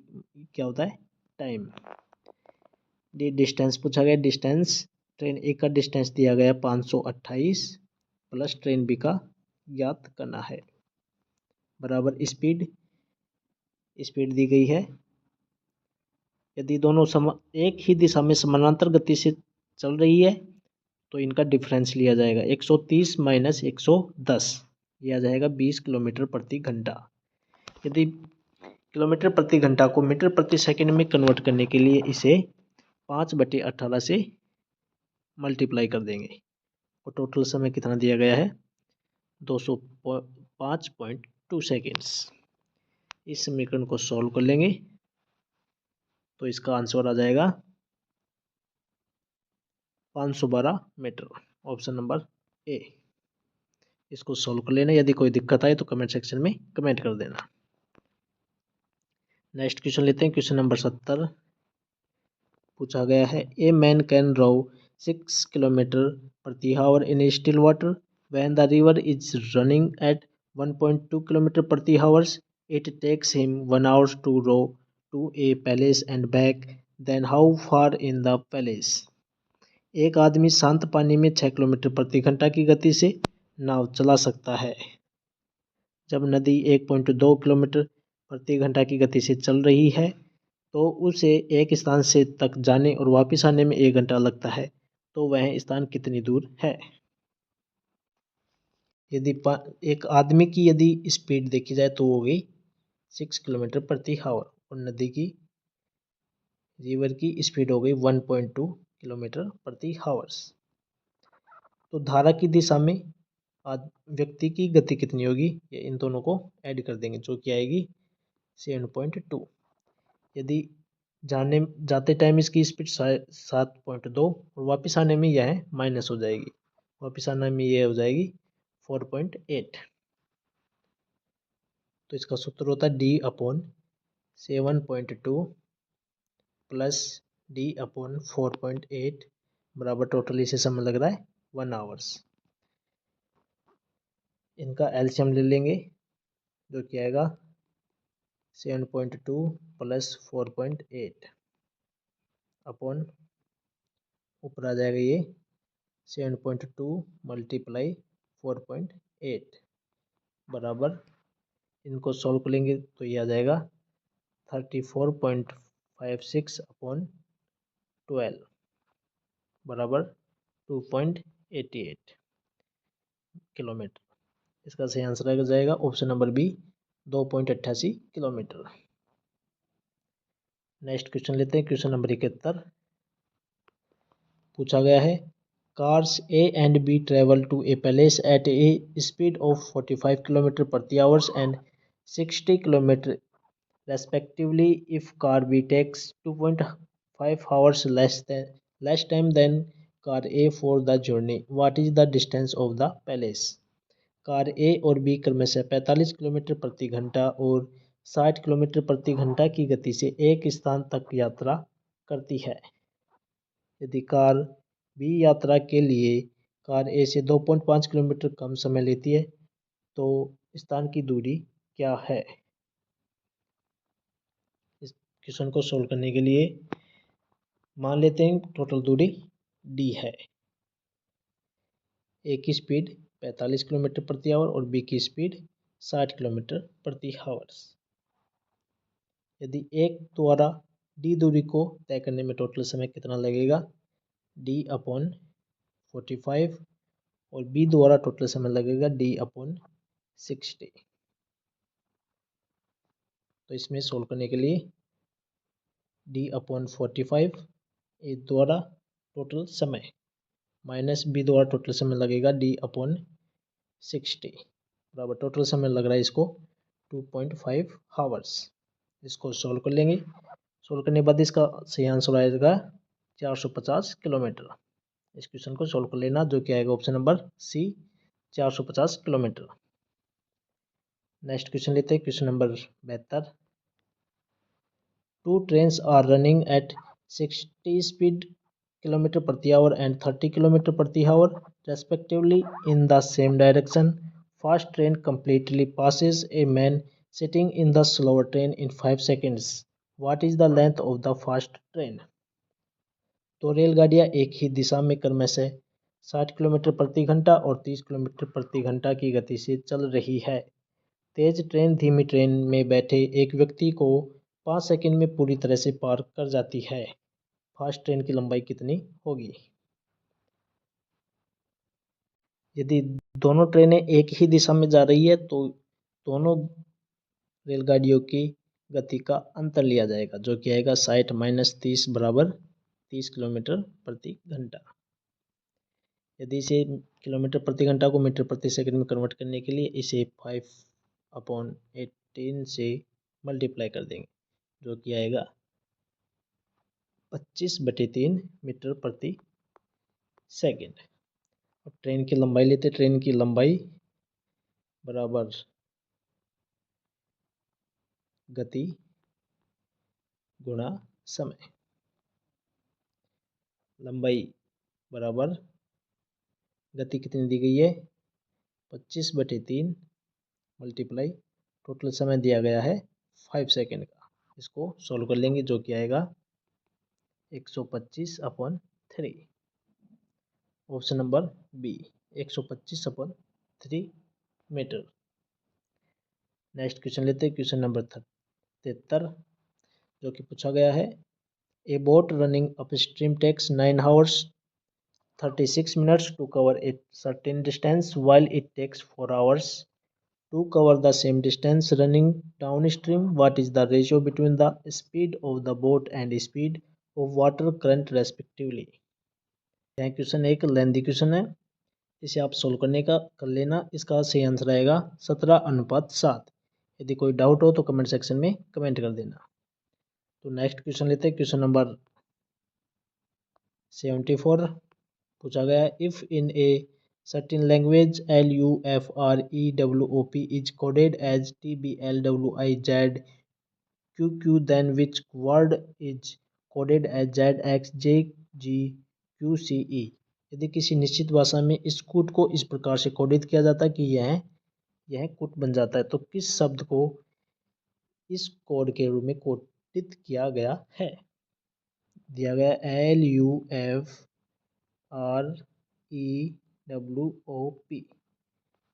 क्या होता है, टाइम। डी डिस्टेंस पूछा गया, डिस्टेंस ट्रेन ए का डिस्टेंस दिया गया 528 प्लस ट्रेन बी का ज्ञात करना है, बराबर स्पीड, स्पीड दी गई है। यदि दोनों एक ही दिशा में समानांतर गति से चल रही है तो इनका डिफरेंस लिया जाएगा 130 - 110, यह आ जाएगा 20 किलोमीटर प्रति घंटा। यदि किलोमीटर प्रति घंटा को मीटर प्रति सेकंड में कन्वर्ट करने के लिए इसे 5/18 से मल्टीप्लाई कर देंगे और टोटल समय कितना दिया गया है 205.2 सेकेंड्स। इस समीकरण को सॉल्व कर लेंगे तो इसका आंसर आ जाएगा 512 मीटर। ऑप्शन नंबर ए। इसको सॉल्व कर लेना। यदि कोई दिक्कत आए तो कमेंट सेक्शन में कमेंट कर देना। नेक्स्ट क्वेश्चन लेते हैं, क्वेश्चन नंबर 70 पूछा गया है a man can row 6 kilometer प्रति hour in still water when the river is running at 1.2 kilometer प्रति hours it takes him 1 hour to row to a palace and back, then how far in the palace? एक आदमी शांत पानी में 6 किलोमीटर प्रति घंटा की गति से नाव चला सकता है। जब नदी 1.2 किलोमीटर प्रति घंटा की गति से चल रही है तो उसे एक स्थान से तक जाने और वापस आने में 1 घंटा लगता है, तो वह स्थान कितनी दूर है? यदि एक आदमी की यदि स्पीड देखी जाए तो वो होगी 6 किलोमीटर प्रति आवर और नदी की, रिवर की स्पीड हो गई 1.2 किलोमीटर प्रति आवर्स। तो धारा की दिशा में व्यक्ति की गति कितनी होगी, ये इन दोनों को ऐड कर देंगे जो कि आएगी 7.2। यदि जाते टाइम इसकी स्पीड 7.2 और वापस आने में यह माइनस हो जाएगी, वापस आने में यह हो जाएगी 4.8। तो इसका सूत्र होता है D/7.2 प्लस D/4.8 बराबर टोटल इसे समय लग रहा है 1 hours। इनका एलसीएम ले लेंगे जो कि आएगा 7.2 प्लस 4.8 अपॉन ऊपर आ जाएगा ये 7.2 मल्टीप्लाई 4.8 बराबर, इनको सॉल्व करेंगे तो ये आ जाएगा 34.56 अपॉन 12 बराबर 2.88 किलोमीटर। इसका सही आंसर आ जाएगा option number B 2.88 kilometer. Next question लेते हैं, क्वेश्चन नंबर 71 पूछा गया है cars A and B travel to a palace at a speed of 45 kilometer प्रति hours and 60 kilometer respectively. If car B takes 2.5 hours less time than car A for the journey, what is the distance of the palace? Car A और बी क्रमशः से 45 किलोमीटर प्रति घंटा और 60 किलोमीटर प्रति घंटा की गति से एक स्थान तक यात्रा करती है। यदि कार बी यात्रा के लिए कार ए से 2.5 किलोमीटर कम समय लेती है तो स्थान की दूरी क्या है? इस क्वेश्चन को सोल्व करने के लिए मान लेते हैं टोटल दूरी डी है। ए की स्पीड 45 किलोमीटर प्रति आवर और बी की स्पीड 60 किलोमीटर प्रति आवर्स। यदि एक द्वारा डी दूरी को तय करने में टोटल समय कितना लगेगा? डी अपॉन 45 और बी द्वारा टोटल समय लगेगा डी अपॉन 60। तो इसमें सोल्व करने के लिए डी अपॉन 45 ए द्वारा टोटल समय माइनस बी द्वारा टोटल समय लगेगा डी अपॉन 60 बराबर टोटल समय लग रहा है इसको 2.5 आवर्स। इसको सोल्व कर लेंगे, सोल्व करने के बाद इसका सही आंसर आएगा 450 किलोमीटर। इस क्वेश्चन को सोल्व कर लेना जो कि आएगा option number C 450 kilometre. Next question लेते हैं, question number 72 Two trains are running at 60 speed kilometer प्रति hour and 30 kilometer प्रति hour respectively in the same direction. Fast train completely passes a man sitting in the slower train in 5 seconds. What is the length of the fast train? तो रेलगाड़ियाँ एक ही दिशा में क्रमशः 60 किलोमीटर प्रति घंटा और 30 किलोमीटर प्रति घंटा की गति से चल रही है। तेज ट्रेन धीमी ट्रेन में बैठे एक व्यक्ति को 5 सेकंड में पूरी तरह से पार कर जाती है। फास्ट ट्रेन की लंबाई कितनी होगी? यदि दोनों ट्रेनें एक ही दिशा में जा रही है तो दोनों रेलगाड़ियों की गति का अंतर लिया जाएगा जो कि आएगा 60 माइनस 30 बराबर 30 किलोमीटर प्रति घंटा। यदि इसे किलोमीटर प्रति घंटा को मीटर प्रति सेकंड में कन्वर्ट करने के लिए इसे 5/18 से मल्टीप्लाई कर देंगे जो कि आएगा 25/3 मीटर प्रति सेकंड। अब ट्रेन की लंबाई लेते, ट्रेन की लंबाई बराबर गति गुणा समय। लंबाई बराबर गति कितनी दी गई है? 25/3 मल्टीप्लाई टोटल समय दिया गया है 5 सेकंड का। इसको सॉल्व कर लेंगे जो कि आएगा 125/3। Option number B 125/3 metre. Next question लेते हैं, क्वेश्चन नंबर 73 जो कि पूछा गया है a boat running upstream takes 9 hours 36 minutes to cover a certain distance while it takes 4 hours to cover the same distance running downstream. What is the ratio between the speed of the boat and speed of water current respectively? यह क्वेश्चन एक लेंथी क्वेश्चन है, इसे आप सोल्व करने का कर लेना। इसका सही आंसर आएगा 17:7। यदि कोई डाउट हो तो कमेंट सेक्शन में कमेंट कर देना। तो नेक्स्ट क्वेश्चन लेते हैं, क्वेश्चन नंबर 74 पूछा गया if in a certain language LUFREWOP is coded as TBLWIZ QQ then which word is coded as ZXJGQCE? यदि किसी निश्चित भाषा में इस कोड को इस प्रकार से कोडित किया जाता है कि यह यह कुट बन जाता है, तो किस शब्द को इस कोड के रूप में कोडित किया गया है? दिया गया LUFREWOP,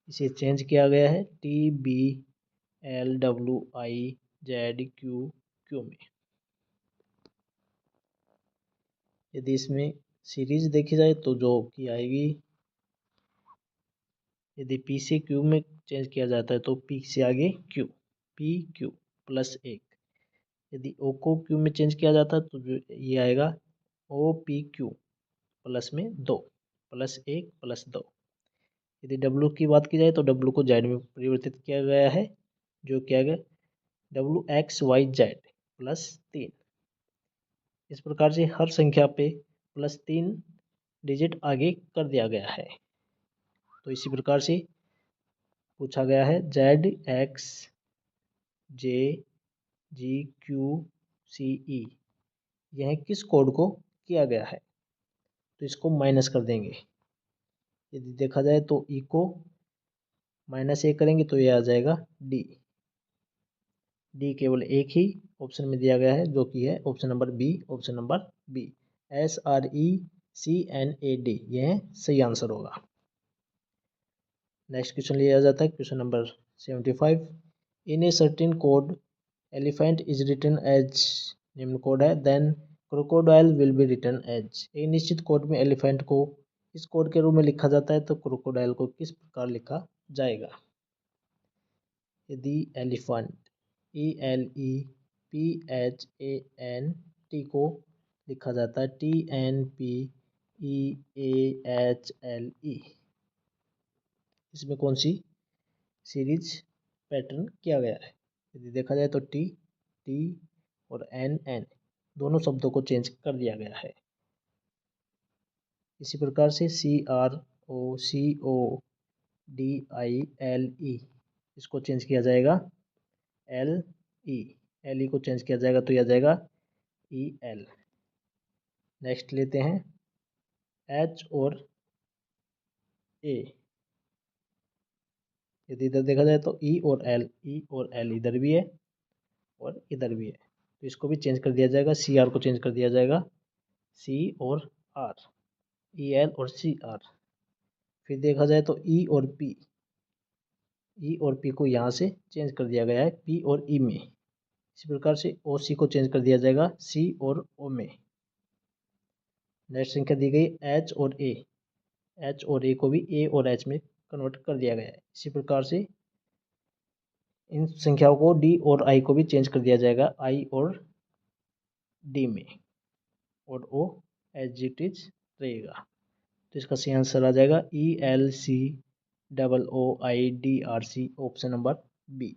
इसे चेंज किया गया है TBLWIZQQ में। यदि इसमें सीरीज देखी जाए तो जो कि आएगी, यदि P से Q में चेंज किया जाता है तो P से आगे Q, PQ +1। यदि O को Q में चेंज किया जाता है तो जो ये आएगा OPQ +2 +1 +2। यदि W की बात की जाए तो W को Z में परिवर्तित किया गया है, जो किया गया WXYZ +3। इस प्रकार से हर संख्या पे +3 डिजिट आगे कर दिया गया है। तो इसी प्रकार से पूछा गया है ZXJGQCE, यह किस कोड को किया गया है? तो इसको माइनस कर देंगे। यदि देखा जाए तो E को -1 करेंगे तो ये आ जाएगा D। डी केवल एक ही ऑप्शन में दिया गया है, जो कि है option number B. Option number B, SRECNAD, यह सही आंसर होगा। नेक्स्ट क्वेश्चन लिया जाता है question number 75। In a certain code elephant is written as, निम्न कोड है, then crocodile will be written as. एक निश्चित कोड में एलिफेंट को इस कोड के रूप में लिखा जाता है, तो क्रोकोडाइल को किस प्रकार लिखा जाएगा? यदि एलिफेंट ELEPHANT को लिखा जाता है TNPEAHLE, इसमें कौन सी सीरीज पैटर्न किया गया है? यदि देखा जाए तो T और NN दोनों शब्दों को चेंज कर दिया गया है। इसी प्रकार से CROCODILE, इसको चेंज किया जाएगा LE को चेंज किया जाएगा तो यह आ जाएगा EL। नेक्स्ट लेते हैं H और A। यदि इधर देखा जाए तो E और L इधर भी है और इधर भी है, तो इसको भी चेंज कर दिया जाएगा। CR को चेंज कर दिया जाएगा C और R, EL और CR। फिर देखा जाए तो E और P को यहाँ से चेंज कर दिया गया है P और E में। इसी प्रकार से OC को चेंज कर दिया जाएगा C और O में। नेक्स्ट संख्या दी गई H और A को भी A और H में कन्वर्ट कर दिया गया है। इसी प्रकार से इन संख्याओं को D और I को भी चेंज कर दिया जाएगा I और D में, और O एज इट इज रहेगा। तो इसका सही आंसर आ जाएगा ELCOOIDRC, option number B.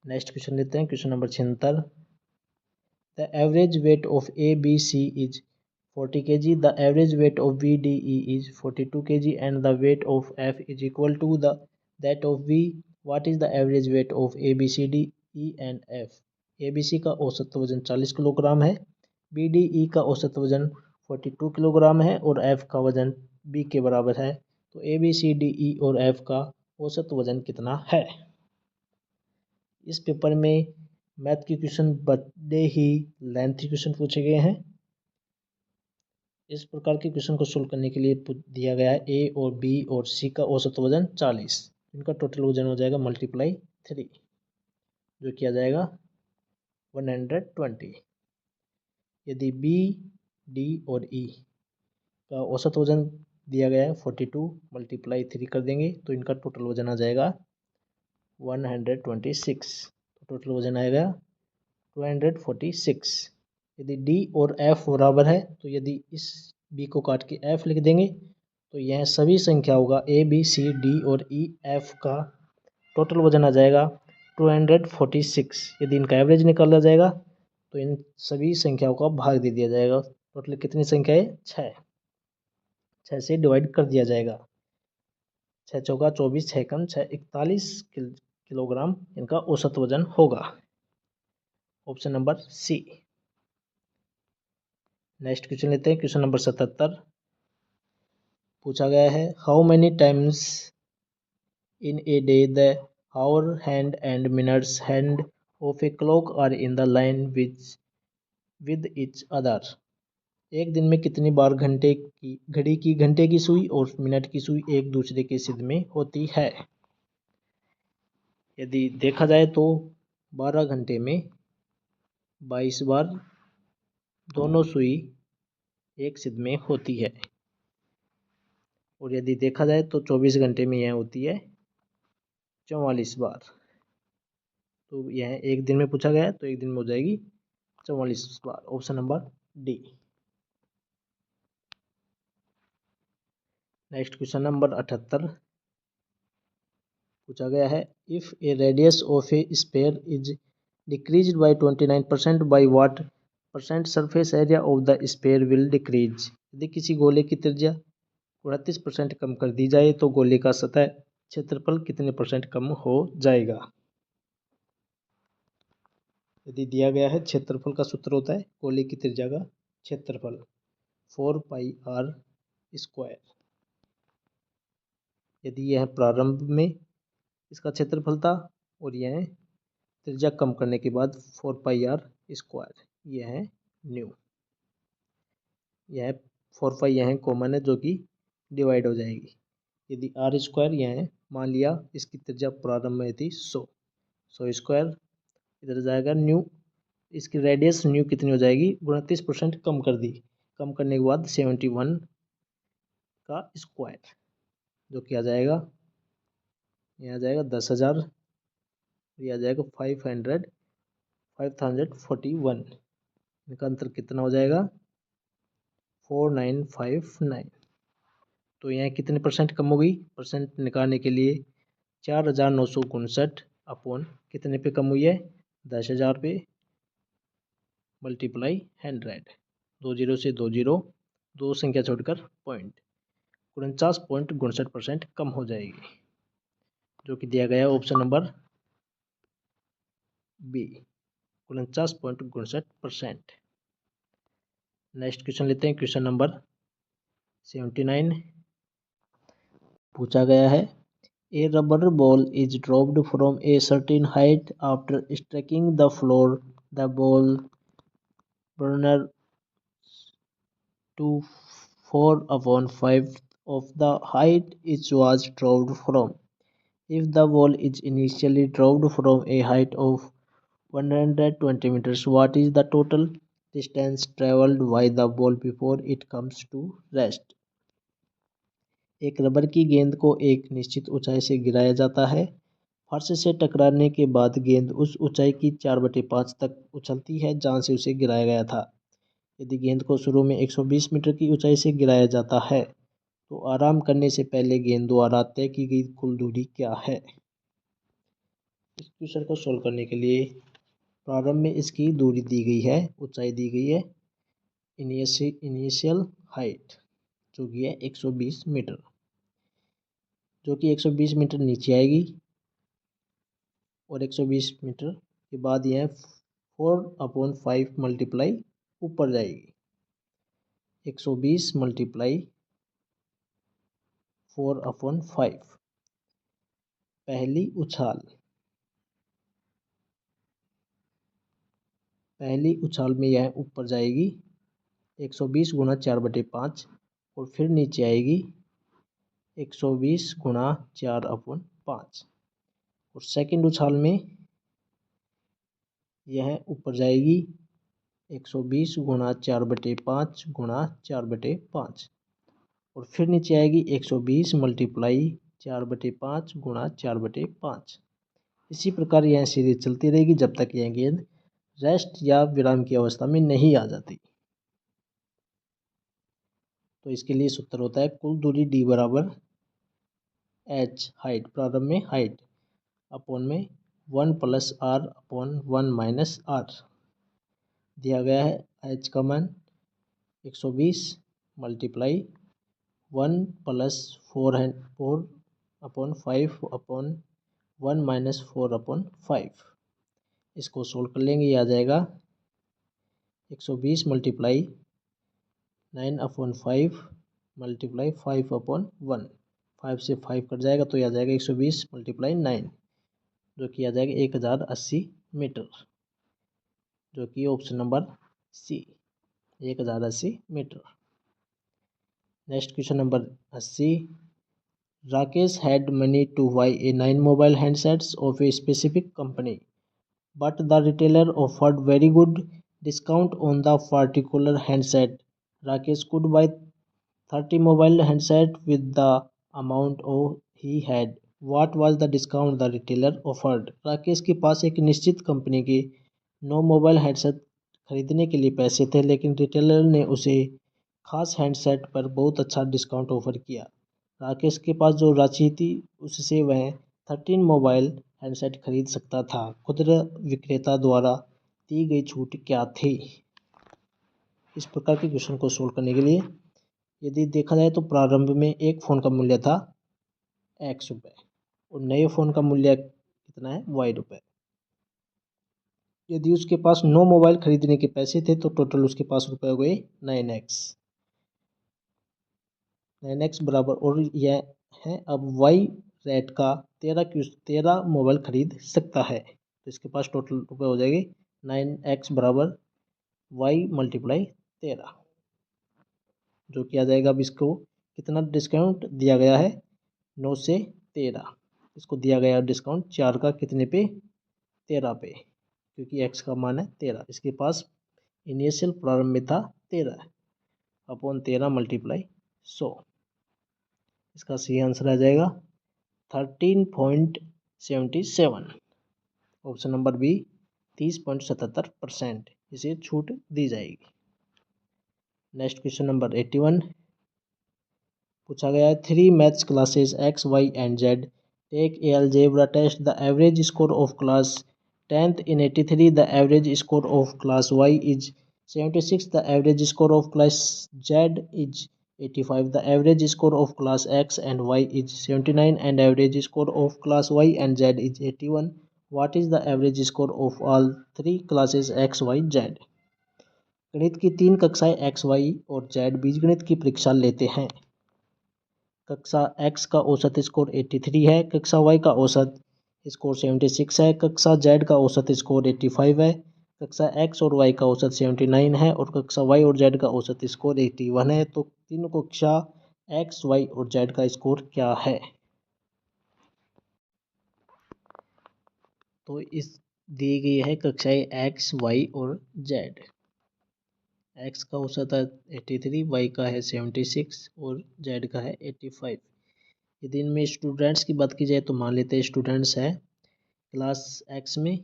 Next question लेते हैं question number 76। The average weight of ABC is 40 kg, the average weight of BDE is 42 kg, and the weight of F is equal to that of B. What is the average weight of ABCD, E and F? ABC का औसत वजन 40 किलोग्राम है, BDE का औसत वजन 42 किलोग्राम है और F का वजन B के बराबर है। तो ABCDE और F का औसत वजन कितना है? इस पेपर में मैथ के क्वेश्चन बड़े ही लेंथी क्वेश्चन पूछे गए हैं। इस प्रकार के क्वेश्चन को सोल्व करने के लिए दिया गया है A और B और C का औसत वजन 40, इनका टोटल वजन हो जाएगा ×3, जो किया जाएगा 120। यदि B, D और E का औसत वजन दिया गया है 42, ×3 कर देंगे तो इनका टोटल वजन आ जाएगा 126। टोटल वजन आएगा 246। यदि D और F बराबर है तो यदि इस B को काट के F लिख देंगे तो यह सभी संख्याओं का A B C D और E F का टोटल वजन आ जाएगा 246। यदि इनका एवरेज निकाला जाएगा तो इन सभी संख्याओं का भाग दे दिया जाएगा। टोटल कितनी संख्या है? 6 से डिवाइड कर दिया जाएगा। 6 चौका 24, 6 कम 6, 41 किलोग्राम इनका औसत वजन होगा। Option number C. Next question लेते हैं क्वेश्चन नंबर 77। पूछा गया है how many times In a day, the hour hand and minutes hand of a clock are in the line with each other. एक दिन में कितनी बार घड़ी की घंटे की सुई और मिनट की सुई एक दूसरे के सिद्ध में होती है? यदि देखा जाए तो 12 घंटे में 22 बार दोनों सुई एक सिद्ध में होती है। और यदि देखा जाए तो 24 घंटे में यह होती है 44 बार। तो यह एक दिन में पूछा गया है तो एक दिन में हो जाएगी 44 बार। Option number D. Next question number 78 पूछा गया है, if a radius of a sphere is decreased by 29% by what percent surface area of the sphere will decrease. यदि किसी गोले की त्रिज्या 29% कम कर दी जाए तो गोले का सतह क्षेत्रफल कितने परसेंट कम हो जाएगा? यदि दिया गया है क्षेत्रफल का सूत्र होता है गोले की त्रिज्या का क्षेत्रफल 4πr²। यदि यह प्रारंभ में इसका क्षेत्रफल था और यह त्रिज्या कम करने के बाद 4πr², यह है न्यू। यह 4π यह कॉमन है जो कि डिवाइड हो जाएगी। यदि r² यह मान लिया इसकी त्रिज्या प्रारंभ में थी 100 इधर जाएगा न्यू। इसकी रेडियस न्यू कितनी हो जाएगी? 29% कम कर दी। कम करने के बाद 71 का स्क्वायर जो कि आ जाएगा, यह आ जाएगा 10,000, यह आ जाएगा 5041। इनका अंतर कितना हो जाएगा? 4959। तो यह कितने परसेंट कम हो गई? परसेंट निकालने के लिए 4959 अपॉन कितने पे कम हुई है? 10,000 पे मल्टीप्लाई 100। 2 जीरो से 2 जीरो, 2 संख्या छोड़कर पॉइंट, 49.62% कम हो जाएगी जो कि दिया गया है option number B, 49.62%। Next question लेते हैं, क्वेश्चन नंबर 79 पूछा गया है, a rubber ball is dropped from a certain height after striking the floor, the ball burner to 4/5 of the height it was dropped from. If the ball is initially dropped from a height of 120 meters, what is the total distance traveled by the ball before it comes to rest? एक रबर की गेंद को एक निश्चित ऊंचाई से गिराया जाता है। फर्श से टकराने के बाद गेंद उस ऊंचाई की 4/5 तक उछलती है जहां से उसे गिराया गया था। यदि गेंद को शुरू में 120 मीटर की ऊंचाई से गिराया जाता है तो आराम करने से पहले गेंद द्वारा तय की गई कुल दूरी क्या है? इस क्वेश्चन को सोल्व करने के लिए प्रारंभ में इसकी दूरी दी गई है, ऊंचाई दी गई है इनिशियल हाइट जो कि है 120 मीटर, जो कि 120 मीटर नीचे आएगी और 120 मीटर के बाद यह 4/5 मल्टीप्लाई ऊपर जाएगी। 120 मल्टीप्लाई 4/5। पहली उछाल में यह ऊपर जाएगी 120 गुणा 4/5 और फिर नीचे आएगी 120 गुणा 4/5 और सेकंड उछाल में यह ऊपर जाएगी 120 गुणा 4/5 गुणा 4/5 और फिर नीचे आएगी 120 मल्टीप्लाई 4/5 गुणा 4/5। इसी प्रकार यह सीरीज चलती रहेगी जब तक यह गेंद रेस्ट या विराम की अवस्था में नहीं आ जाती। तो इसके लिए सूत्र होता है कुल दूरी d बराबर h हाइट, प्रारंभ में हाइट अपॉन में 1 + r अपॉन 1 - r। दिया गया है h का मान 120 मल्टीप्लाई 1 + 4/5 अपॉन 1 - 4/5। इसको सोल्व कर लेंगे, ये आ जाएगा 120 मल्टीप्लाई 9/5 मल्टीप्लाई 5/1 5 से 5 कट जाएगा तो ये आ जाएगा 120 × 9, जो कि आ जाएगा 1080 मीटर, जो कि ऑप्शन नंबर सी 1080 मीटर। Next question number 80। Rakesh had money to buy a 9 mobile handsets of a specific company, but the retailer offered very good discount on the particular handset. Rakesh could buy 30 mobile handsets with the amount he had. What was the discount the retailer offered? Rakesh के पास एक निश्चित कंपनी के 9 मोबाइल हैंडसेट खरीदने के लिए पैसे थे, लेकिन रिटेलर ने उसे खास हैंडसेट पर बहुत अच्छा डिस्काउंट ऑफर किया। राकेश के पास जो राशि थी उससे वह 13 मोबाइल हैंडसेट खरीद सकता था। खुदरा विक्रेता द्वारा दी गई छूट क्या थी? इस प्रकार के क्वेश्चन को सोल्व करने के लिए यदि देखा जाए तो प्रारंभ में एक फ़ोन का मूल्य था x रुपये और नए फ़ोन का मूल्य कितना है y रुपये। यदि उसके पास 9 मोबाइल खरीदने के पैसे थे तो टोटल उसके पास रुपये हो गए 9x बराबर, और यह है अब y रेट का 13 मोबाइल खरीद सकता है, तो इसके पास टोटल रुपये हो जाएंगे 9x बराबर y × 13, जो कि आ जाएगा। अब इसको कितना डिस्काउंट दिया गया है? 9 से 13, इसको दिया गया डिस्काउंट 4 का कितने पे? 13 पे, क्योंकि x का मान है 13। इसके पास इनिशियल प्रारंभ में था 13 अपॉन 13 × 100। इसका सही आंसर आ जाएगा 13.77, ऑप्शन नंबर बी 30.77%, इसे छूट दी जाएगी। नेक्स्ट क्वेश्चन नंबर 81 पूछा गया है। 3 maths classes x, y and z take a algebra test. The average score of class 10th in 83. The average score of class y is 76. The average score of class z is 85. The average score of class x and y is 79 and average score of class y and z is 81. What is the average score of all 3 classes x, y, z? गणित की 3 कक्षाएं x, y और z बीजगणित की परीक्षा लेते हैं। कक्षा x का औसत स्कोर 83 है, कक्षा y का औसत स्कोर 76 है, कक्षा z का औसत स्कोर 85 है, कक्षा x और y का औसत 79 है और कक्षा y और z का औसत स्कोर 81 है। तो तीनों कक्षा x, y और z का स्कोर क्या है? तो इस दी गई है कक्षाएं x, y और z। x का औसत है 83, y का है 76 और z का है 85। यदि इनमें स्टूडेंट्स की बात की जाए तो मान लेते हैं स्टूडेंट्स है क्लास x में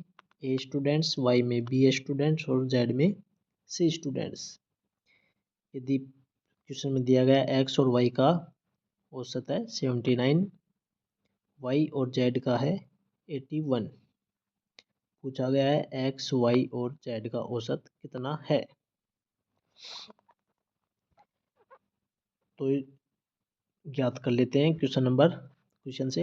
a स्टूडेंट्स, y में b स्टूडेंट्स और z में c स्टूडेंट्स। यदि क्वेश्चन में दिया गया x और y का औसत है 79, y और z का है 81, पूछा गया है x, y और z का औसत कितना है? तो ज्ञात कर लेते हैं क्वेश्चन से।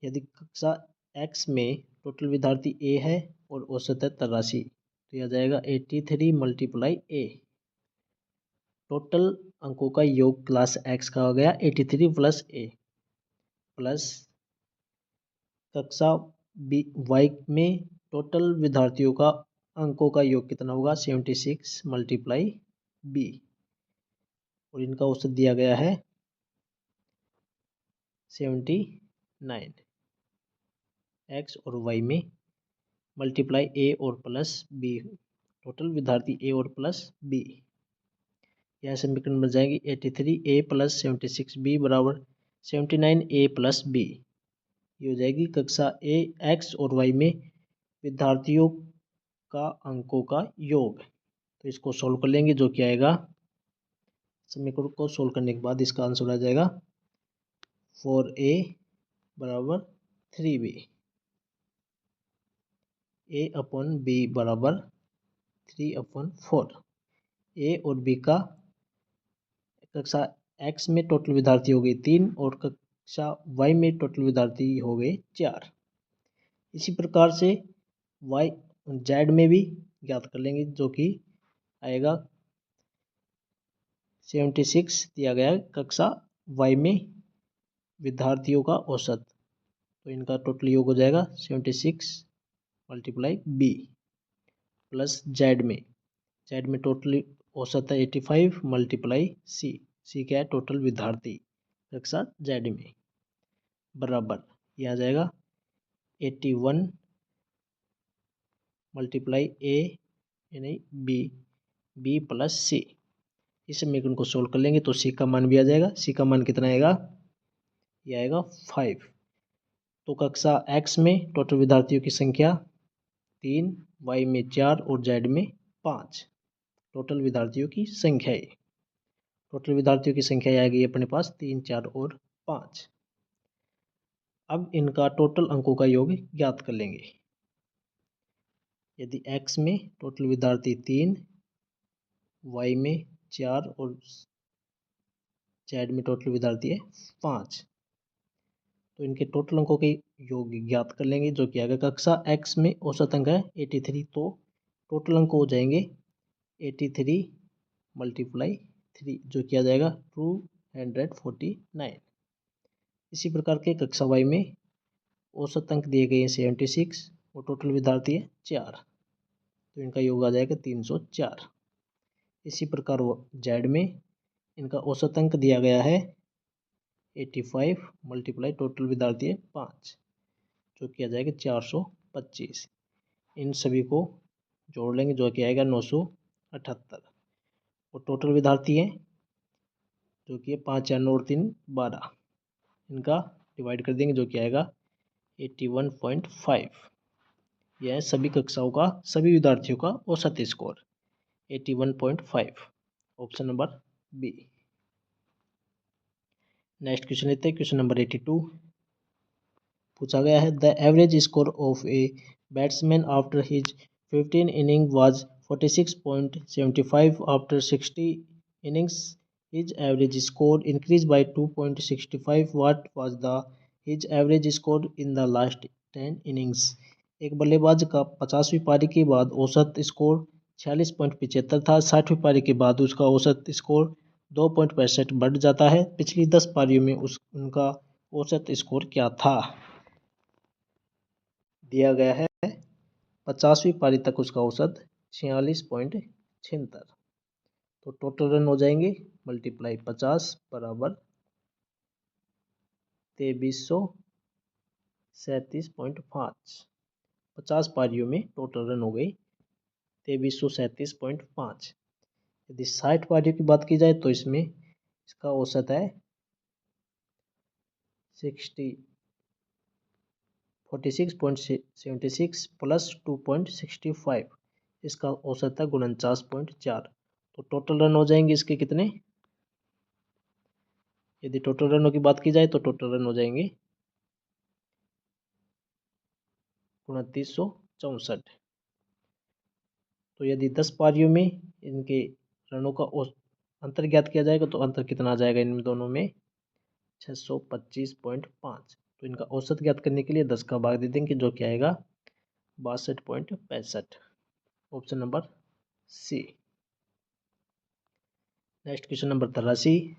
यदि कक्षा x में टोटल विद्यार्थी a है और औसत है 83, तो यह जाएगा 83 × a। टोटल अंकों का योग क्लास x का हो गया 83 + a, प्लस कक्षा y में टोटल विद्यार्थियों का अंकों का योग कितना होगा? 76 × b, और इनका औसत दिया गया है 79। x और y में मल्टीप्लाई a और प्लस b, टोटल विद्यार्थी a और प्लस b, यह समीकरण बन जाएगी 83a + 76b बराबर 79a + b। ये हो जाएगी कक्षा a x और y में विद्यार्थियों का अंकों का योग। तो इसको सोल्व कर लेंगे, जो कि आएगा, समीकरण को सोल्व करने के बाद इसका आंसर आ जाएगा 4a बराबर 3b, a/b बराबर 3/4। a और b का कक्षा x में टोटल विद्यार्थी हो गए 3 और कक्षा y में टोटल विद्यार्थी हो गए 4। इसी प्रकार से y z में भी ज्ञात कर लेंगे, जो कि आएगा 76 दिया गया है कक्षा y में विद्यार्थियों का औसत, तो इनका टोटल योग हो जाएगा 76 मल्टीप्लाई बी प्लस जेड में टोटल औसत है 85 मल्टीप्लाई सी क्या है टोटल विद्यार्थी कक्षा जेड में बराबर ये आ जाएगा 81 मल्टीप्लाई ए यानी बी प्लस सी। इस समीकरण को सोल्व कर लेंगे तो सी का मान भी आ जाएगा। सी का मान कितना आएगा, ये आएगा 5। तो कक्षा एक्स में टोटल विद्यार्थियों की संख्या 3, वाई में 4 और जेड में 5। टोटल विद्यार्थियों की संख्या है, टोटल विद्यार्थियों की संख्या आएगी अपने पास 3, 4 और 5। अब इनका टोटल अंकों का योग ज्ञात कर लेंगे। यदि एक्स में टोटल विद्यार्थी 3, वाई में 4 और जेड में टोटल विद्यार्थी है 5, तो इनके टोटल अंकों के योग ज्ञात कर लेंगे जो कि आएगा कक्षा एक्स में औसत अंक है 83, तो टोटल अंक हो जाएंगे 83 मल्टीप्लाई 3 जो किया जाएगा 249। इसी प्रकार के कक्षा वाई में औसत अंक दिए गए हैं 76 और टोटल विद्यार्थी है 4, तो इनका योग आ जाएगा 304। इसी प्रकार जेड में इनका औसत अंक दिया गया है 85 मल्टीप्लाई टोटल विद्यार्थी है 5 जो किया जाएगा 425। इन सभी को जोड़ लेंगे जो कि आएगा 978 और टोटल विद्यार्थी हैं जो कि 5, 4, 9 और 3, 12। इनका डिवाइड कर देंगे जो कि आएगा 81.5। यह है सभी कक्षाओं का सभी विद्यार्थियों का औसत score 81.5। Option number B. Next question लेते हैं, क्वेश्चन नंबर 82 पूछा गया है the average score of a batsman after his 15 inning was 46.75 after 60 innings his average score increased by 2.65 what was the his average score in the last 10 innings। एक बल्लेबाज का 50वीं पारी के बाद औसत स्कोर 46.75 था। 60वीं पारी के बाद उसका औसत स्कोर 2.65 बढ़ जाता है। पिछली 10 पारियों में उनका औसत स्कोर क्या था। दिया गया है 50वीं पारी तक उसका औसत 46.76, तो टोटल रन हो जाएंगे मल्टीप्लाई 50 बराबर 2337.5। 50 पारियों में टोटल रन हो गई 2337.5। यदि 60 पारियों की बात की जाए तो इसमें इसका औसत है 46.76 प्लस 2.65, इसका औसत है 49.4, तो टोटल रन हो जाएंगे इसके कितने। यदि टोटल रनों की बात की जाए तो टोटल रन हो जाएंगे 2964। तो यदि 10 पारियों में इनके रनों का अंतर ज्ञात किया जाएगा तो अंतर कितना आ जाएगा इन दोनों में 625.5। तो इनका औसत ज्ञात करने के लिए 10 का भाग दे देंगे जो कि आएगा 62.65। Option number C. Next question number 83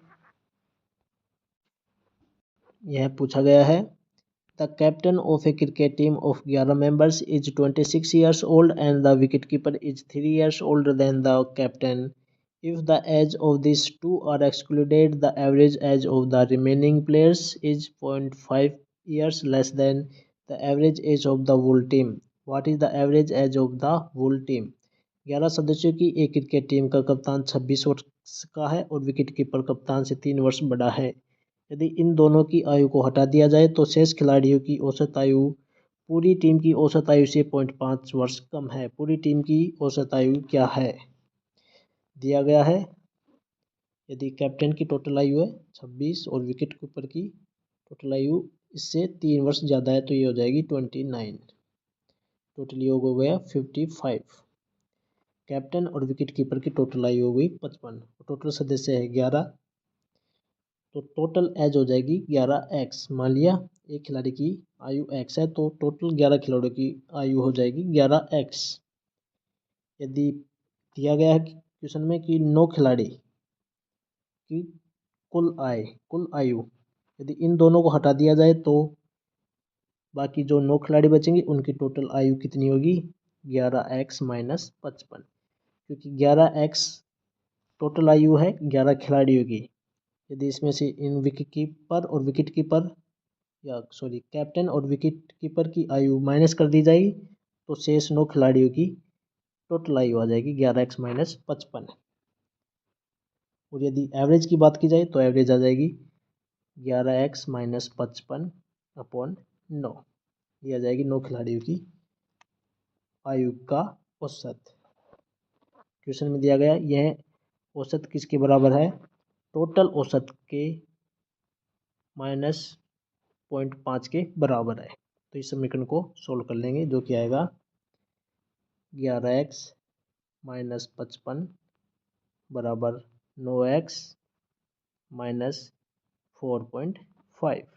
यह पूछा गया है the captain of a cricket team of 11 members is 26 years old and the wicketkeeper is 3 years older than the captain. If the age of these two are excluded, the average age of the remaining players is 0.5 years less than the average age of the whole team. What is the average age of the whole team? 11 सदस्यों की एक क्रिकेट टीम का कप्तान 26 वर्ष का है और विकेट कीपर कप्तान से 3 वर्ष बड़ा है। यदि इन दोनों की आयु को हटा दिया जाए तो शेष खिलाड़ियों की औसत आयु पूरी टीम की औसत आयु से 0.5 वर्ष कम है। पूरी टीम की औसत आयु क्या है। दिया गया है यदि कैप्टन की टोटल आयु है 26 और विकेट कीपर की टोटल आयु इससे 3 वर्ष ज़्यादा है तो ये हो जाएगी 29। टोटल योग हो गया 55। कैप्टन और विकेट कीपर की टोटल आयु हो गई 55। टोटल सदस्य है 11, तो टोटल एज हो जाएगी 11x। मान लिया एक खिलाड़ी की आयु x है तो टोटल 11 खिलाड़ियों की आयु हो जाएगी 11x। यदि दिया गया है क्वेश्चन में कि 9 खिलाड़ी की कुल आयु यदि इन दोनों को हटा दिया जाए तो बाकी जो 9 खिलाड़ी बचेंगे उनकी टोटल आयु कितनी होगी? 11x माइनस 55, क्योंकि 11x टोटल आयु है 11 खिलाड़ियों की। यदि इसमें से इन विकेट कीपर और विकेट कीपर कैप्टन और विकेट कीपर की आयु माइनस कर दी जाएगी तो शेष 9 खिलाड़ियों की टोटल आयु आ जाएगी 11x माइनस 55। और यदि एवरेज की बात की जाए तो एवरेज आ जाएगी 11x माइनस 55 अपॉन 9। ये आ जाएगी 9 खिलाड़ियों की आयु का औसत। क्वेश्चन में दिया गया यह औसत किसके बराबर है? टोटल औसत के -0.5 के बराबर है। तो इस समीकरण को सोल्व कर लेंगे, जो कि आएगा 11x माइनस 55 बराबर 9x माइनस 4.5।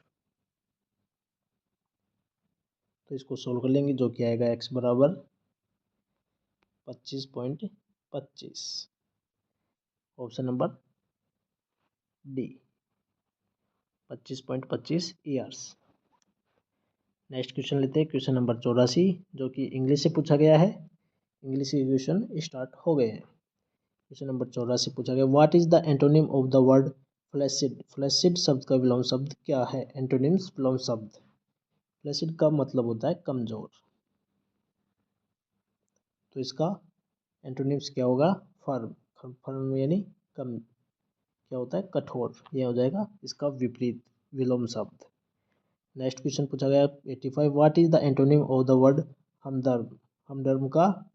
तो इसको सोल्व कर लेंगे, जो कि आएगा x बराबर 25.25। Option number D 25.25 years. Next question लेते हैं, क्वेश्चन नंबर 84, जो कि इंग्लिश से पूछा गया है। इंग्लिश के क्वेश्चन स्टार्ट हो गए हैं। क्वेश्चन नंबर 84 पूछा गया, what is the antonym of the word flaccid? Flaccid शब्द का विलोम शब्द क्या है? एंटोनिम्स विलोम शब्द। फ्लैसिड का मतलब होता है कमजोर, तो इसका एंटोनिम्स क्या होगा? फर्म। फर्म यानी कम, क्या होता है? कठोर। यह हो जाएगा इसका विपरीत विलोम शब्द। नेक्स्ट क्वेश्चन पूछा गया 85, what is the antonym of the word हमदर्द? हमदर्द का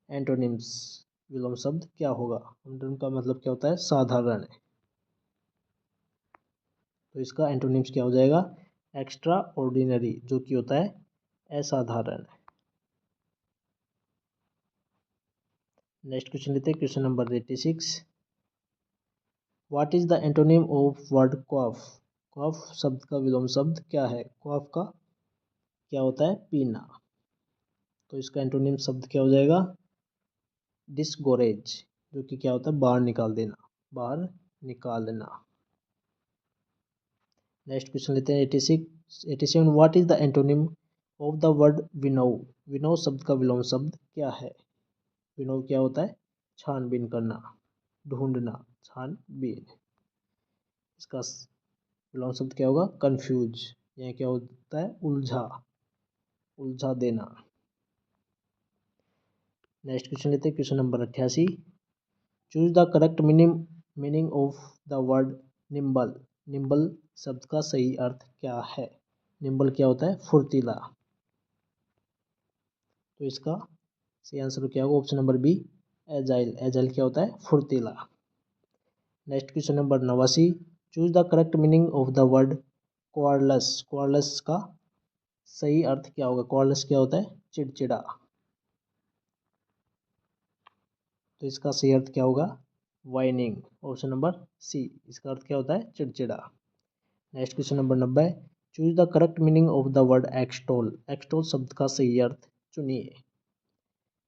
एंटोनिम्स विलोम शब्द क्या होगा? हमदर्द का मतलब क्या होता है? साधारण। तो इसका एंटोनिम्स क्या हो जाएगा? एक्स्ट्रा ऑर्डिनरी, जो कि होता है असाधारण। नेक्स्ट क्वेश्चन लेते हैं, question number 86, what is the antonym of word क्वाफ? क्वाफ शब्द का विलोम शब्द क्या है? क्वाफ का क्या होता है? पीना। तो इसका एंटोनिम शब्द क्या हो जाएगा? डिस्गोरेज, जो कि क्या होता है? बाहर निकाल देना, बाहर निकालना। नेक्स्ट क्वेश्चन लेते हैं 87, what is the antonym of the word विनोव? विनोव शब्द का विलोम शब्द क्या है? विनोव क्या होता है? छानबीन करना, ढूंढना, छानबीन। इसका विलोम शब्द क्या होगा? कंफ्यूज। यह क्या होता है? उलझा, उलझा देना। नेक्स्ट क्वेश्चन लेते हैं, question number 88, choose the correct meaning of the word nimble. Nimble शब्द का सही अर्थ क्या है? निम्बल क्या होता है? फुर्तीला। तो इसका सही आंसर क्या होगा? Option number B agile. Agile क्या होता है? फुर्तीला। Next question number 89, choose the correct meaning of the word querulous. Querulous का सही अर्थ क्या होगा? क्वारलस क्या होता है? चिड़चिड़ा। तो इसका सही अर्थ क्या होगा? वाइनिंग। ऑप्शन नंबर सी, इसका अर्थ क्या होता है? चिड़चिड़ा। Next question number 90, choose the correct meaning of the word extol. Extol शब्द का सही अर्थ चुनिए।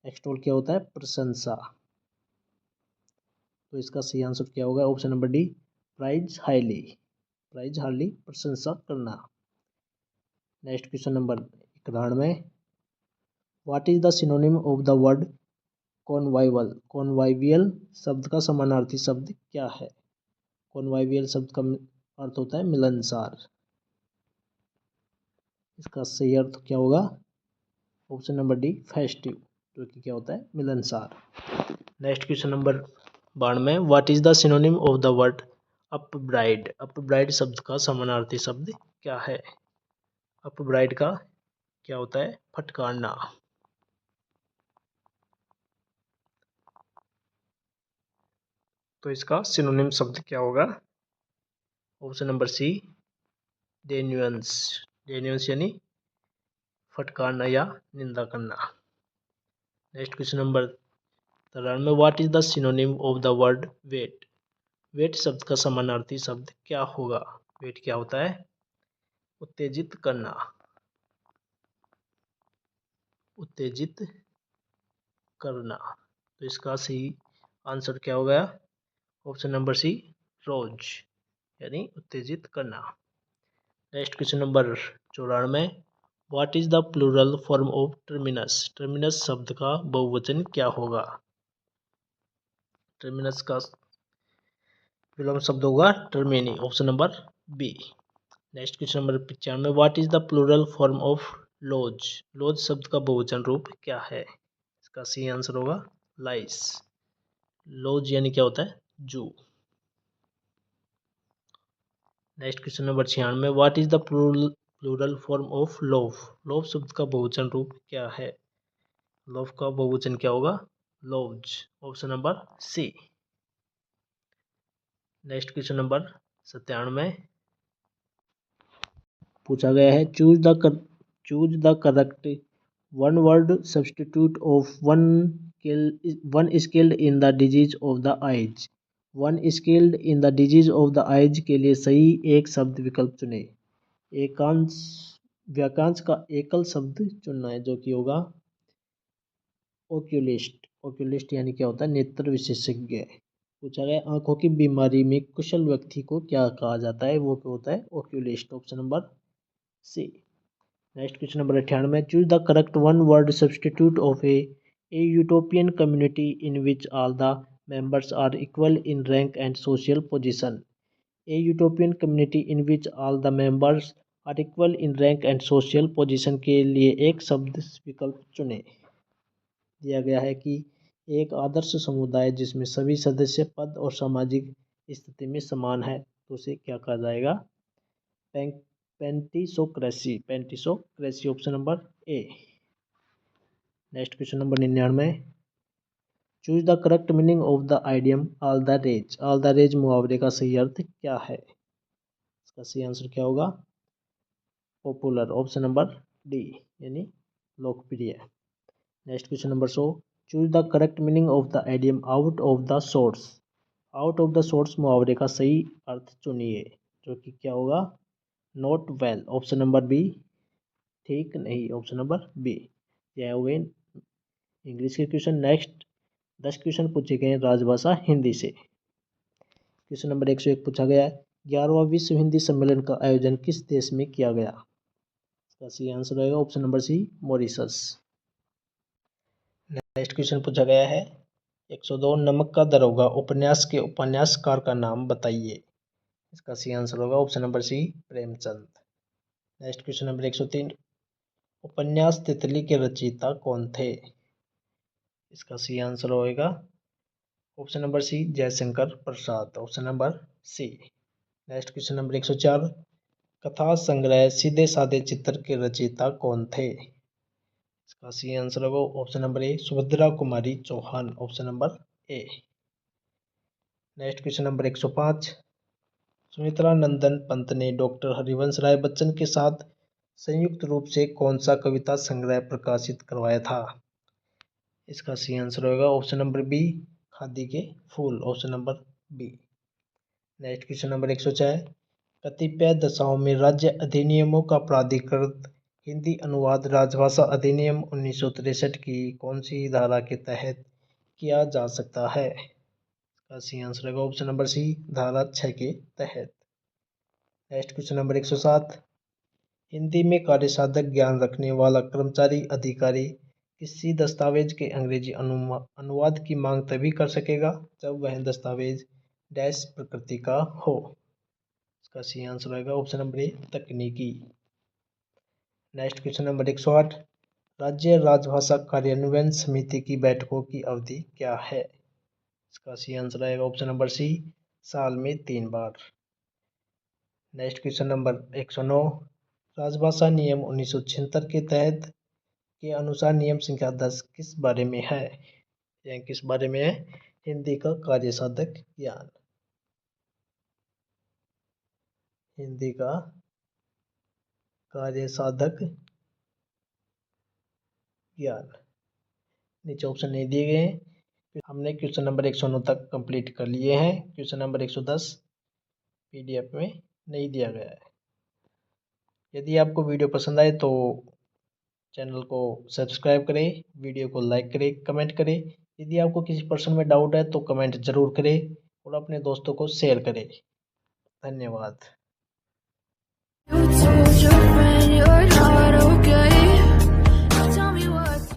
एक्सटोल क्या होता है? प्रशंसा। तो इसका सही आंसर क्या होगा? Option number D prize highly. Prize highly, प्रशंसा करना। Next question number 91, what is the synonym of the word convivial? Convivial शब्द का समानार्थी शब्द क्या है? कॉन्वाइवियल शब्द का अर्थ होता है मिलनसार। इसका सही अर्थ क्या होगा? ऑप्शन नंबर डी फेस्टिव, जो कि क्या होता है? मिलनसार। Next question number 92, what is the synonym of the word upbraid? Upbraid शब्द का समानार्थी शब्द क्या है? अपब्राइड का क्या होता है? फटकारना। तो इसका सिनोनिम शब्द क्या होगा? ऑप्शन नंबर सी डेन्यूंस। डेन्यूंस यानी फटकारना या निंदा करना। Next question number 93, what is the synonym of the word wait? Wait शब्द का समानार्थी शब्द क्या होगा? वेट क्या होता है? उत्तेजित करना, उत्तेजित करना। तो इसका सही आंसर क्या होगा? ऑप्शन नंबर सी रोज, यानी उत्तेजित करना। Next question number 94। What is the plural form of terminus? Terminus शब्द का बहुवचन क्या होगा? टर्मिनस का विलोम शब्द होगा termini, option number B. Next question number 95। What is the plural form of lodge? Lodge शब्द का बहुवचन रूप क्या है? इसका सी आंसर होगा लाइस। लॉज यानी क्या होता है? जू। Next question number 96। What is the plural form of loaf? Loaf शब्द का बहुवचन रूप क्या है? लोफ का बहुवचन क्या होगा? Loaves, option number C. Next question number 97 पूछा गया है, choose the correct one word substitute of one skilled in the disease of the eyes. One skilled in the disease of the eyes के लिए सही एक शब्द विकल्प चुने। एकांश वाक्यांश का एकल शब्द चुनना है, जो कि होगा ओक्यूलिस्ट। ओक्यूलिस्ट यानी क्या होता है? नेत्र विशेषज्ञ। पूछा गया आंखों की बीमारी में कुशल व्यक्ति को क्या कहा जाता है? वो क्या होता है? Oculist, option number C. Next question number 98। Choose the correct one word substitute of a utopian community in which all the members are equal in rank and social position. A utopian community in which all the members are equal in rank and social position के लिए एक शब्द विकल्प चुने। दिया गया है कि एक आदर्श समुदाय जिसमें सभी सदस्य पद और सामाजिक स्थिति में समान है, तो उसे क्या कहा जाएगा? Pantisocracy. Pantisocracy, option number A. Next question number 99। Choose the correct meaning of the idiom all the rage. All the rage मुहावरे का सही अर्थ क्या है? इसका सही आंसर क्या होगा? पॉपुलर, ऑप्शन नंबर डी, यानी लोकप्रिय। Next question number 100। Choose the correct meaning of the idiom out of the source. Out of the source मुहावरे का सही अर्थ चुनिए, जो कि क्या होगा? Not well, option number B. ठीक नहीं, ऑप्शन नंबर बी। यह हो गए इंग्लिश के क्वेश्चन। नेक्स्ट 10 क्वेश्चन पूछे गए हैं राजभाषा हिंदी से। क्वेश्चन नंबर 101 पूछा गया है, 11वां विश्व हिंदी सम्मेलन का आयोजन किस देश में किया गया? इसका सही आंसर रहेगा option number C, Mauritius. Next question पूछा गया है 102। नमक का दरोगा उपन्यास के उपन्यासकार का नाम बताइए। इसका सही आंसर होगा option number C, Premchand. Next question number 103। उपन्यास तितली के रचयिता कौन थे? इसका सही आंसर होगा option number C, Jaishankar Prasad, option number C. Next question number 104। कथा संग्रह सीधे साधे चित्र के रचयिता कौन थे? इसका सही आंसर होगा option number A, Subhadra Kumari Chauhan, option number A. Next question number 105। Sumitranandan Pant ने डॉक्टर हरिवंश राय बच्चन के साथ संयुक्त रूप से कौन सा कविता संग्रह प्रकाशित करवाया था? इसका सही आंसर होगा option number B, Khadi ke Phool, option number B. Next question number 104। कतिपय दशाओं में राज्य अधिनियमों का प्राधिकृत हिंदी अनुवाद राजभाषा अधिनियम 1963 की कौन सी धारा के तहत किया जा सकता है? इसका सही आंसर होगा ऑप्शन नंबर सी, धारा 6 के तहत। Next question number 107। हिंदी में कार्यसाधक ज्ञान रखने वाला कर्मचारी अधिकारी किसी दस्तावेज के अंग्रेजी अनुवाद की मांग तभी कर सकेगा जब वह दस्तावेज डैश प्रकृति का हो। इसका सही आंसर रहेगा ऑप्शन नंबर ए, तकनीकी। Next question number 108। राज्य राजभाषा कार्यान्वयन समिति की बैठकों की अवधि क्या है? इसका सही आंसर रहेगा ऑप्शन नंबर सी, साल में 3 बार। Next question number 109। राजभाषा नियम 1976 के तहत के अनुसार नियम संख्या 10 किस बारे में है? यह किस बारे में है? हिंदी का कार्यसाधक ज्ञान। हिंदी का कार्यसाधक ज्ञान। नीचे ऑप्शन नहीं दिए गए हैं। हमने क्वेश्चन नंबर 109 तक कंप्लीट कर लिए हैं। क्वेश्चन नंबर 110 पीडीएफ में नहीं दिया गया है। यदि आपको वीडियो पसंद आए तो चैनल को सब्सक्राइब करें, वीडियो को लाइक करें, कमेंट करें। यदि आपको किसी प्रश्न में डाउट है तो कमेंट जरूर करें और अपने दोस्तों को शेयर करें। धन्यवाद। You told your friend you're not okay.